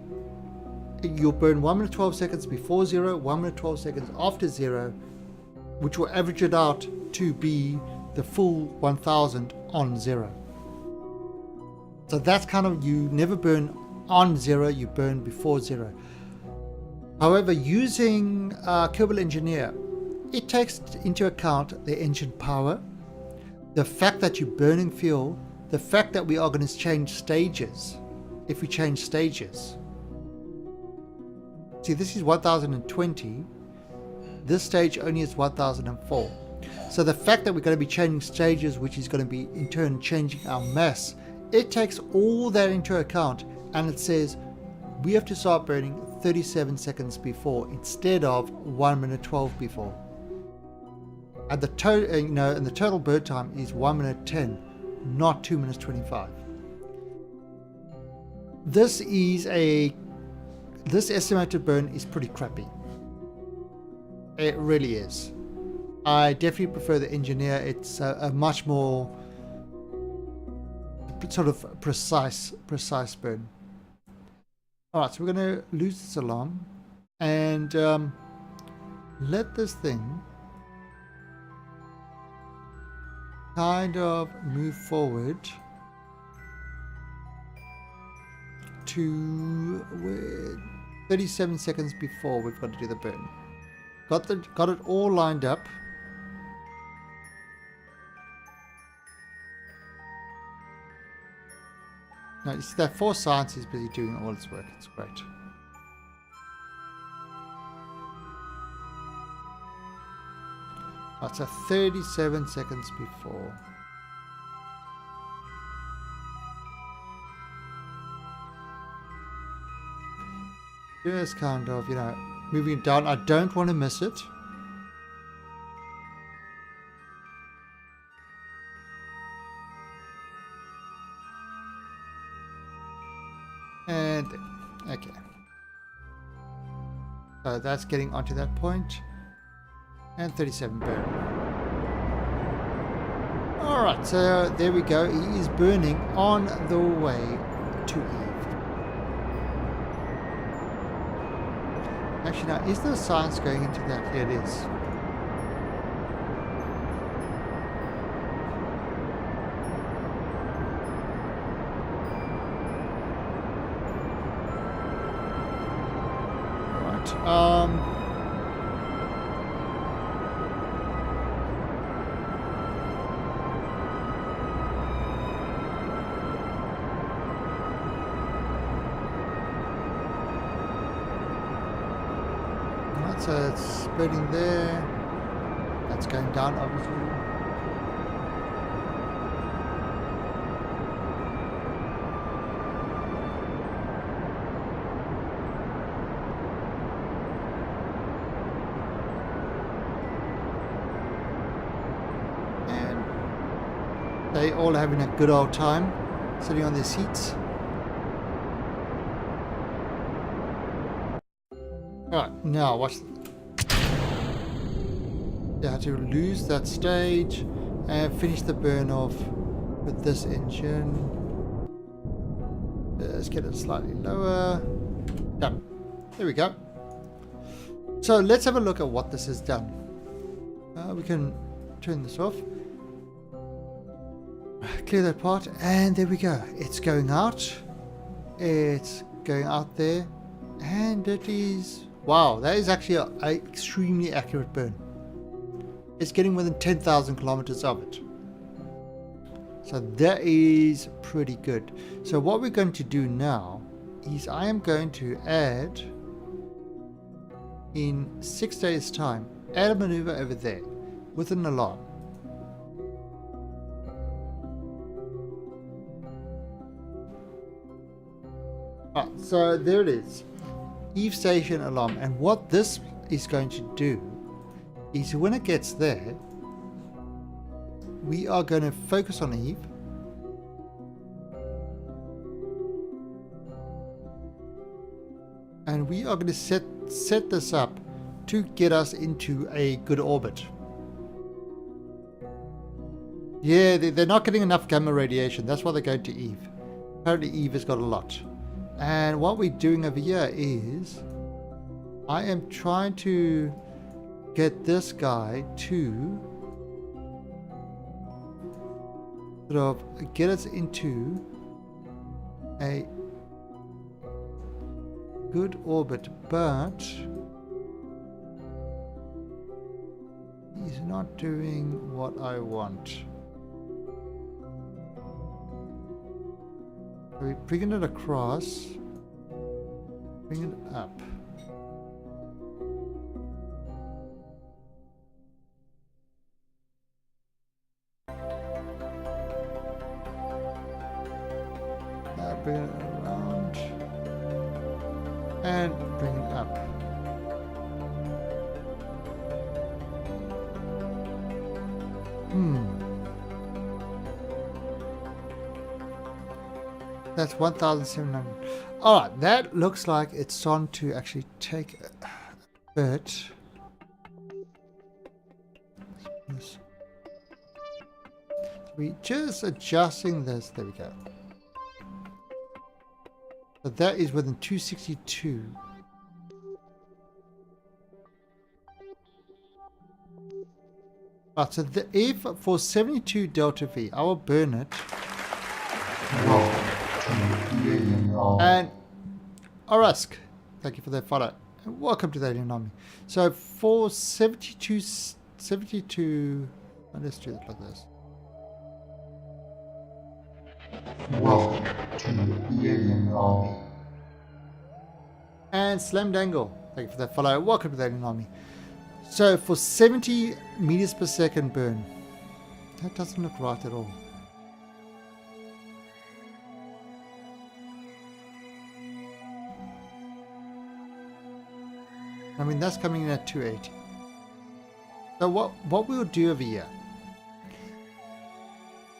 you'll burn 1 minute 12 seconds before 0, 1 minute 12 seconds after 0, which will average it out to be the full 1000 on 0. So that's kind of, you never burn on 0, you burn before 0. However, using Kerbal Engineer, it takes into account the engine power, the fact that you're burning fuel, the fact that we are going to change stages. If we change stages, see, this is 1020, this stage only is 1004. So the fact that we're going to be changing stages, which is going to be in turn changing our mass, it takes all that into account, and it says we have to start burning 37 seconds before instead of 1 minute 12 before. And the total, and the total burn time is 1 minute 10, not 2 minutes 25. This estimated burn is pretty crappy. It really is. I definitely prefer the Engineer. It's a much more sort of precise burn. Alright, so we're going to lose this alarm and let this thing kind of move forward to 37 seconds before we've got to do the burn. Got it all lined up. Now you see that Force Science is busy doing all its work. It's great. That's a 37 seconds before. Just kind of, moving it down. I don't want to miss it. And, okay. So that's getting onto that point. And 37 burn. Alright, so there we go. He is burning on the way to Eve. Actually, now, is there science going into that? Here it is. Right. So it's spreading there. That's going down, obviously. And they all having a good old time, sitting on their seats. Alright, now watch. You have to lose that stage and finish the burn off with this engine. Let's get it slightly lower. Done. There we go. So let's have a look at what this has done. We can turn this off. Clear that part, and there we go. It's going out. It's going out there, and it is. Wow, that is actually an extremely accurate burn. It's getting within 10,000 kilometers of it. So that is pretty good. So what we're going to do now is I am going to add, in 6 days time, add a maneuver over there with an alarm. So there it is. Eve Station alarm. And what this is going to do is when it gets there, we are going to focus on Eve. And we are going to set this up to get us into a good orbit. Yeah, they're not getting enough gamma radiation. That's why they're going to Eve. Apparently Eve has got a lot. And what we're doing over here is I am trying to get this guy to sort of get us into a good orbit, but he's not doing what I want. So we're bringing it across, bring it up. Now bring it around and bring it up. That's 1,700. Alright, that looks like it's on to actually take a bit. So we're just adjusting this. There we go. So that is within 262. Right, so if for 72 delta V, I will burn it. And Arask, thank you for that follow. And welcome to the Alien Army. So for 72, let's do it like this. Welcome to the Alien Army. And Slam Dangle, thank you for that follow. Welcome to the Alien Army. So for 70 meters per second burn, that doesn't look right at all. I mean, that's coming in at 280. So what we'll do over here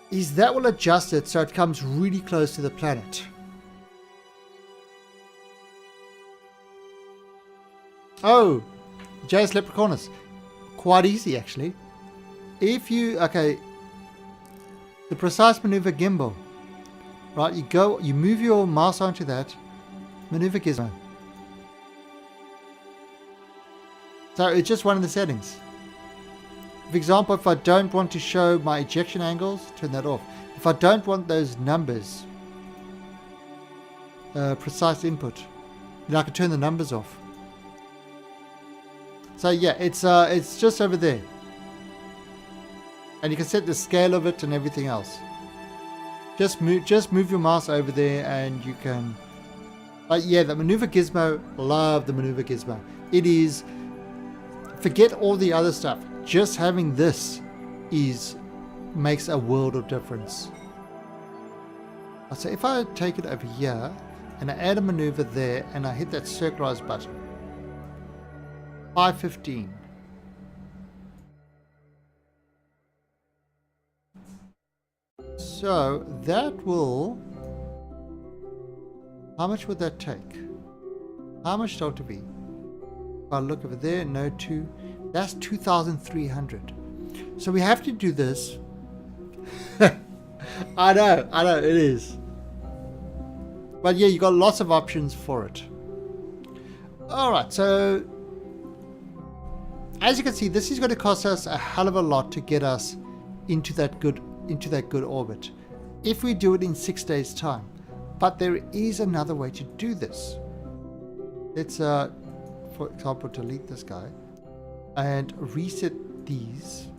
is that will adjust it so it comes really close to the planet. Oh, JS Leprechaunus. Quite easy, actually. If you, okay, the precise maneuver gimbal, right, you move your mouse onto that, maneuver gizmo. So it's just one of the settings. For example, if I don't want to show my ejection angles, turn that off. If I don't want those numbers, precise input, then I can turn the numbers off. So yeah, it's just over there. And you can set the scale of it and everything else. Just move your mouse over there and you can... yeah, the maneuver gizmo, love the maneuver gizmo. It is... Forget all the other stuff. Just having this makes a world of difference. So if I take it over here and I add a maneuver there and I hit that circularize button, 515. So that will... How much would that take? How much delta V? If I look over there, no 2, that's 2,300. So we have to do this. I know, it is. But yeah, you got lots of options for it. Alright, so as you can see, this is going to cost us a hell of a lot to get us into that good orbit. If we do it in 6 days' time. But there is another way to do this. Let's for example, delete this guy and reset these,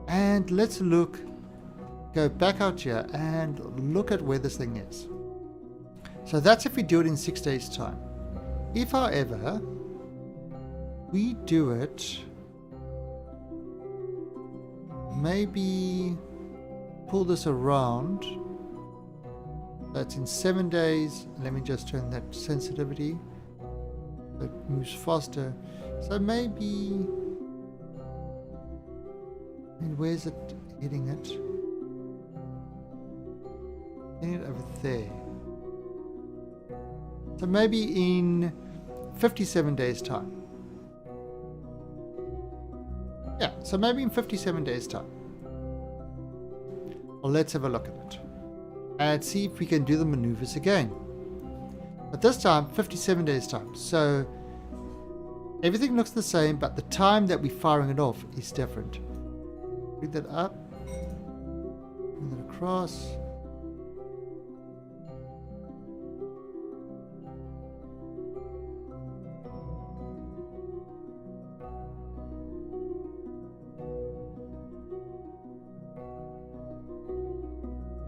and let's go back out here and look at where this thing is. So that's if we do it in 6 days' time. If however we do it, maybe pull this around, that's in 7 days. Let me just turn that sensitivity. It moves faster. So maybe... And where's it hitting it? Hitting it over there. So maybe in 57 days' time. Yeah, so maybe in 57 days' time. Well, let's have a look at it. and see if we can do the maneuvers again. But this time, 57 days time. So everything looks the same, but the time that we're firing it off is different. Bring that up. Bring that across.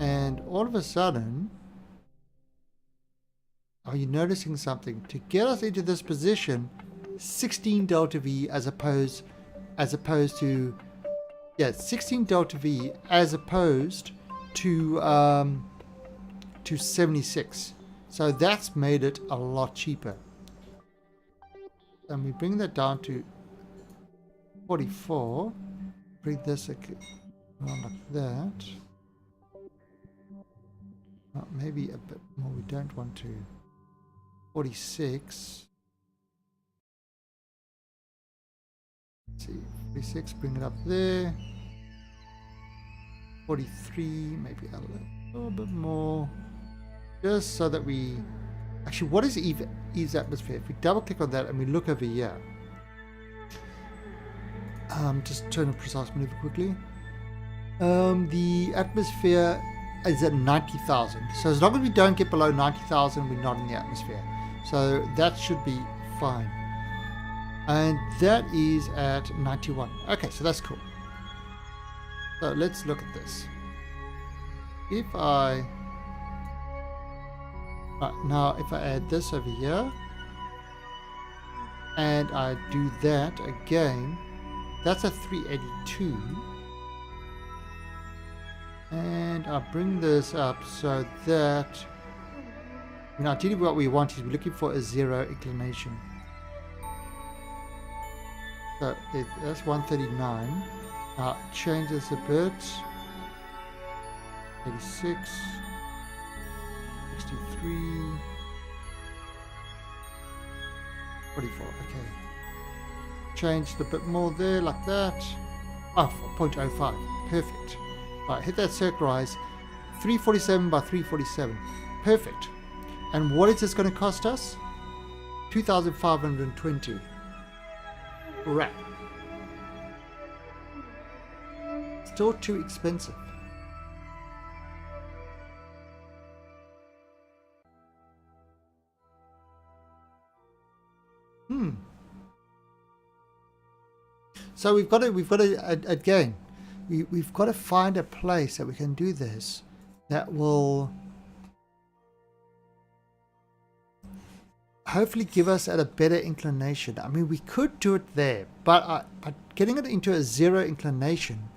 And all of a sudden, are you noticing something? To get us into this position, 16 delta V as opposed to, yeah, 16 delta V as opposed to 76. So that's made it a lot cheaper. And we bring that down to 44. Bring this around like that. Maybe a bit more. We don't want to. 46. Let's see, 46. Bring it up there. 43. Maybe a little bit more. Just so that we. Actually, what is Eve's atmosphere? If we double click on that and we look over here. Just turn a precise maneuver quickly. The atmosphere is at 90,000. So as long as we don't get below 90,000, we're not in the atmosphere. So that should be fine. And that is at 91. Okay, so that's cool. So let's look at this. If I... now if I add this over here, and I do that again, that's a 382. And I'll bring this up so that, ideally what we want is we're looking for a 0 inclination. So that's 139. Now change this a bit. 86, 63, 44. Okay. Changed a bit more there, like that. Oh, 0.05. Perfect. Right, hit that circularize. 347 by 347. Perfect. And what is this going to cost us? 2,520. Right. Still too expensive. So we've got to again. We've got to find a place that we can do this that will hopefully give us at a better inclination. I mean, we could do it there, but getting it into a 0 inclination,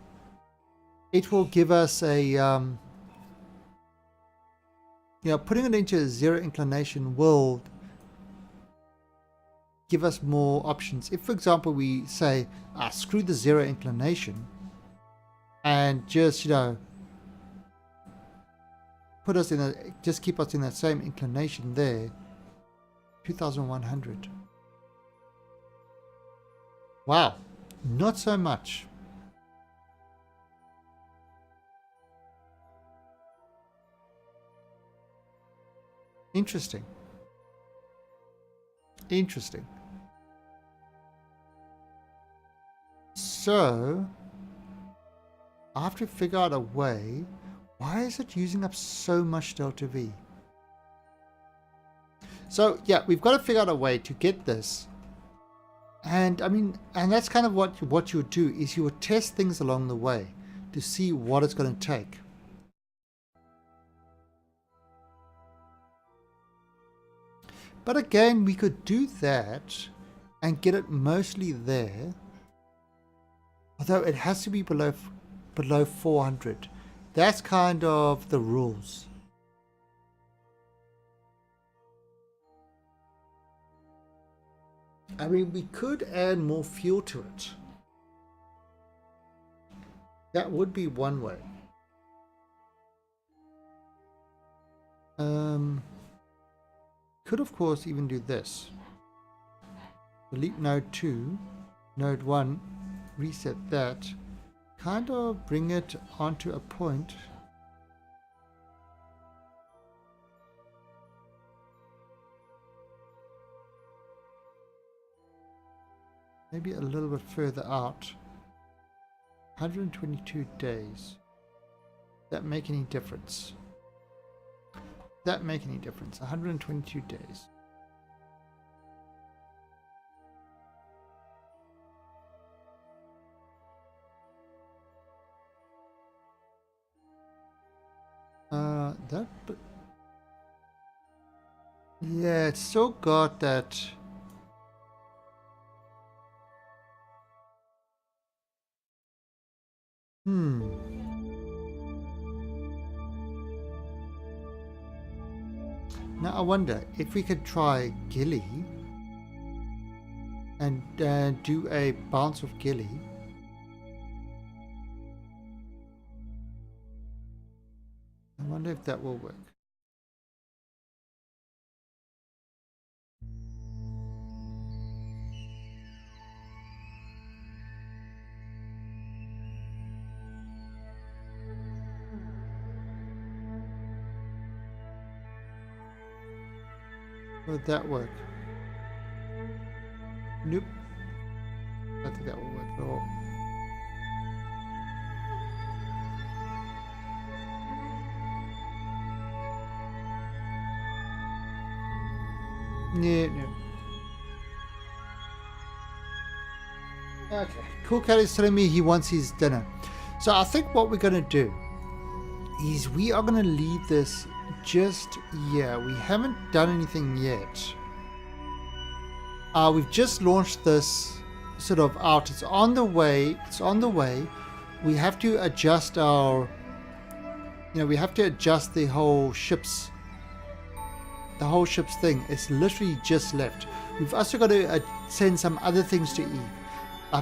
it will give us a putting it into a 0 inclination will give us more options. If, for example, we say, screw the 0 inclination, and just, put us in just keep us in that same inclination there, 2,100. Wow, not so much. Interesting. Interesting. So I have to figure out a way. Why is it using up so much delta V? So yeah, we've got to figure out a way to get this. And I mean, and that's kind of what you would do, is you would test things along the way to see what it's going to take. But again, we could do that and get it mostly there. Although it has to be below 400. That's kind of the rules. I mean, we could add more fuel to it. That would be one way. Could of course even do this. Delete node 2, node 1, reset that, kind of bring it onto a point. maybe a little bit further out. 122 days. That make any difference? That make any difference? 122 days. But yeah, it's still got that. Now I wonder if we could try Gilly and do a bounce of Gilly. I wonder if that will work. Would that work? Nope. I don't think that will work at all. Yeah, no. Okay. Cool Cat is telling me he wants his dinner. So I think what we're going to do is we are going to leave this just here. We haven't done anything yet. We've just launched this sort of out. It's on the way. It's on the way. We have to adjust our, we have to adjust the whole ship's thing. It's literally just left. We've also got to send some other things to Eve.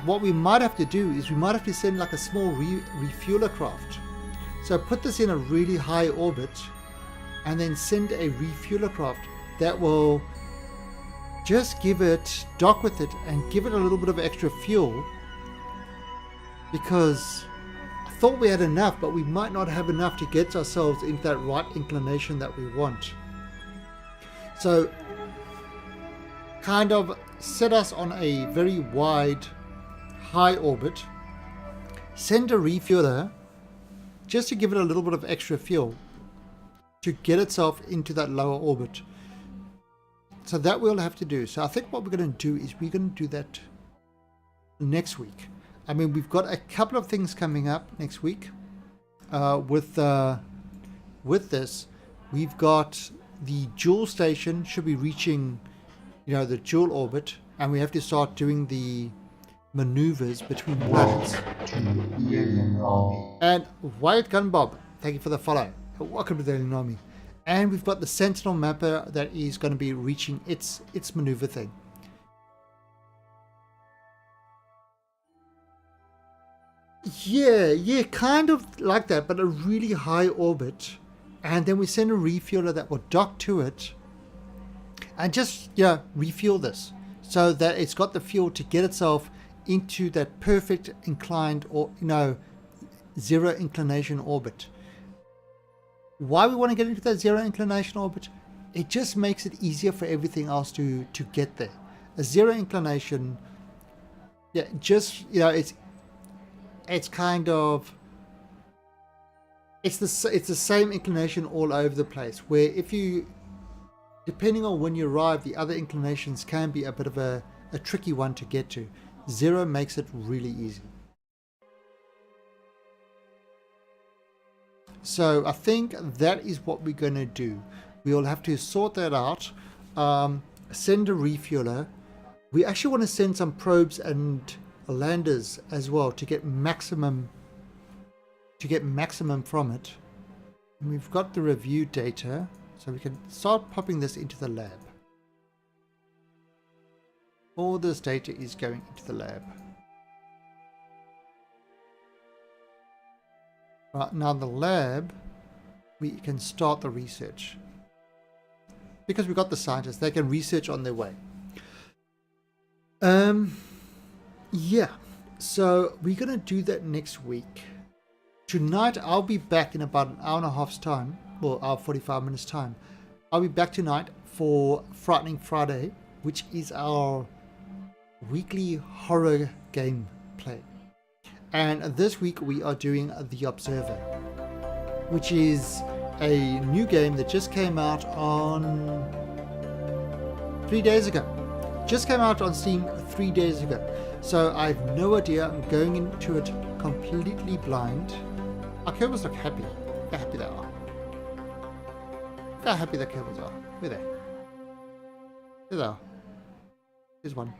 What we might have to do is we might have to send like a small refueler craft. So put this in a really high orbit and then send a refueler craft that will just dock with it and give it a little bit of extra fuel, because I thought we had enough, but we might not have enough to get ourselves into that right inclination that we want. So kind of set us on a very wide high orbit, send a refueler just to give it a little bit of extra fuel to get itself into that lower orbit. So that we'll have to do. So I think what we're going to do is we're going to do that next week. I mean, we've got a couple of things coming up next week with this. We've got the Joule station should be reaching, the Joule orbit, and we have to start doing the maneuvers between planets. And Wyatt Gunbob, thank you for the follow. Welcome to the Alien Army. And we've got the Sentinel mapper that is going to be reaching its maneuver thing. Yeah, kind of like that, but a really high orbit. And then we send a refueler that will dock to it and just refuel this so that it's got the fuel to get itself into that perfect inclined or zero inclination orbit. Why we want to get into that zero inclination orbit? It just makes it easier for everything else to get there. A zero inclination, it's kind of, it's the same inclination all over the place, where if you, depending on when you arrive, the other inclinations can be a bit of a tricky one to get to. Zero makes it really easy. So I think that is what we're going to do. We'll have to sort that out. Send a refueler. We actually want to send some probes and landers as well to get maximum from it. And we've got the review data, so we can start popping this into the lab. All this data is going into the lab. Right, now the lab, we can start the research. Because we've got the scientists, they can research on their way. Yeah, so we're going to do that next week. Tonight, I'll be back in about an hour and a half's time, well, hour 45 minutes time. I'll be back tonight for Frightening Friday, which is our weekly horror gameplay. And this week we are doing The Observer, which is a new game that just came out on 3 days ago. Just came out on Steam 3 days ago. So I have no idea. I'm going into it completely blind. Our Kerbals look happy. Look how happy they are. Look how happy the Kerbals are. Where are they? There they are. Here's one.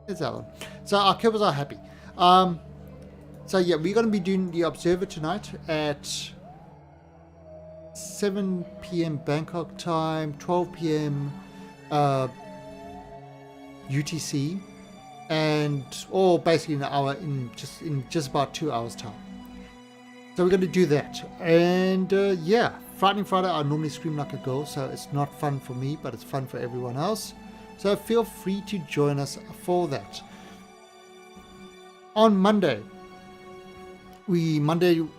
Here's that one. So our Kerbals are happy. So yeah, we're going to be doing The Observer tonight at 7 p.m. Bangkok time, 12 p.m. UTC, and or basically an hour in just about 2 hours time. So we're going to do that, and yeah, Frightening Friday. I normally scream like a girl, so it's not fun for me, but it's fun for everyone else. So feel free to join us for that. On Monday,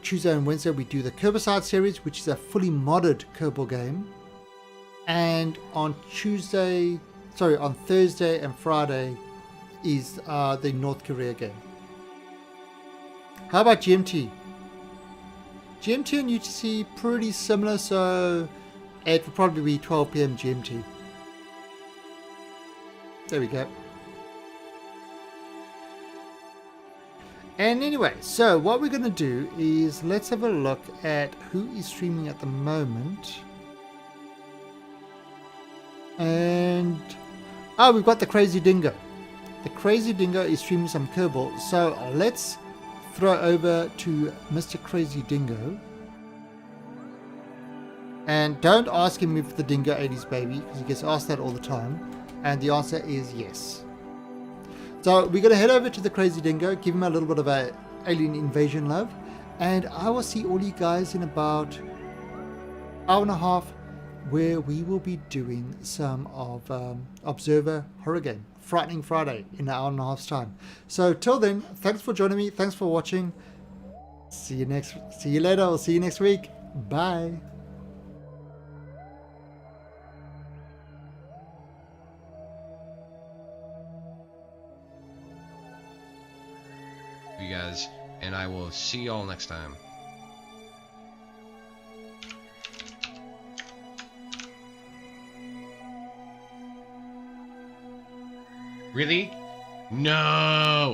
Tuesday, and Wednesday we do the Kerbicide series, which is a fully modded Kerbal game, and on Thursday and Friday is the North Korea game. How about GMT? GMT and UTC pretty similar, so it will probably be 12 p.m. GMT. There we go. And anyway, so what we're going to do is let's have a look at who is streaming at the moment. And we've got the Crazy Dingo. The Crazy Dingo is streaming some Kerbal. So let's throw over to Mr. Crazy Dingo. And don't ask him if the dingo ate his baby, because he gets asked that all the time. And the answer is yes. So we're going to head over to the Crazy Dingo, give him a little bit of a alien invasion love, and I will see all you guys in about an hour and a half, where we will be doing some of Observer horror game, Frightening Friday, in an hour and a half's time. So till then, thanks for joining me, thanks for watching. See you later, I'll see you next week. Bye. You guys, and I will see y'all next time. Really? No!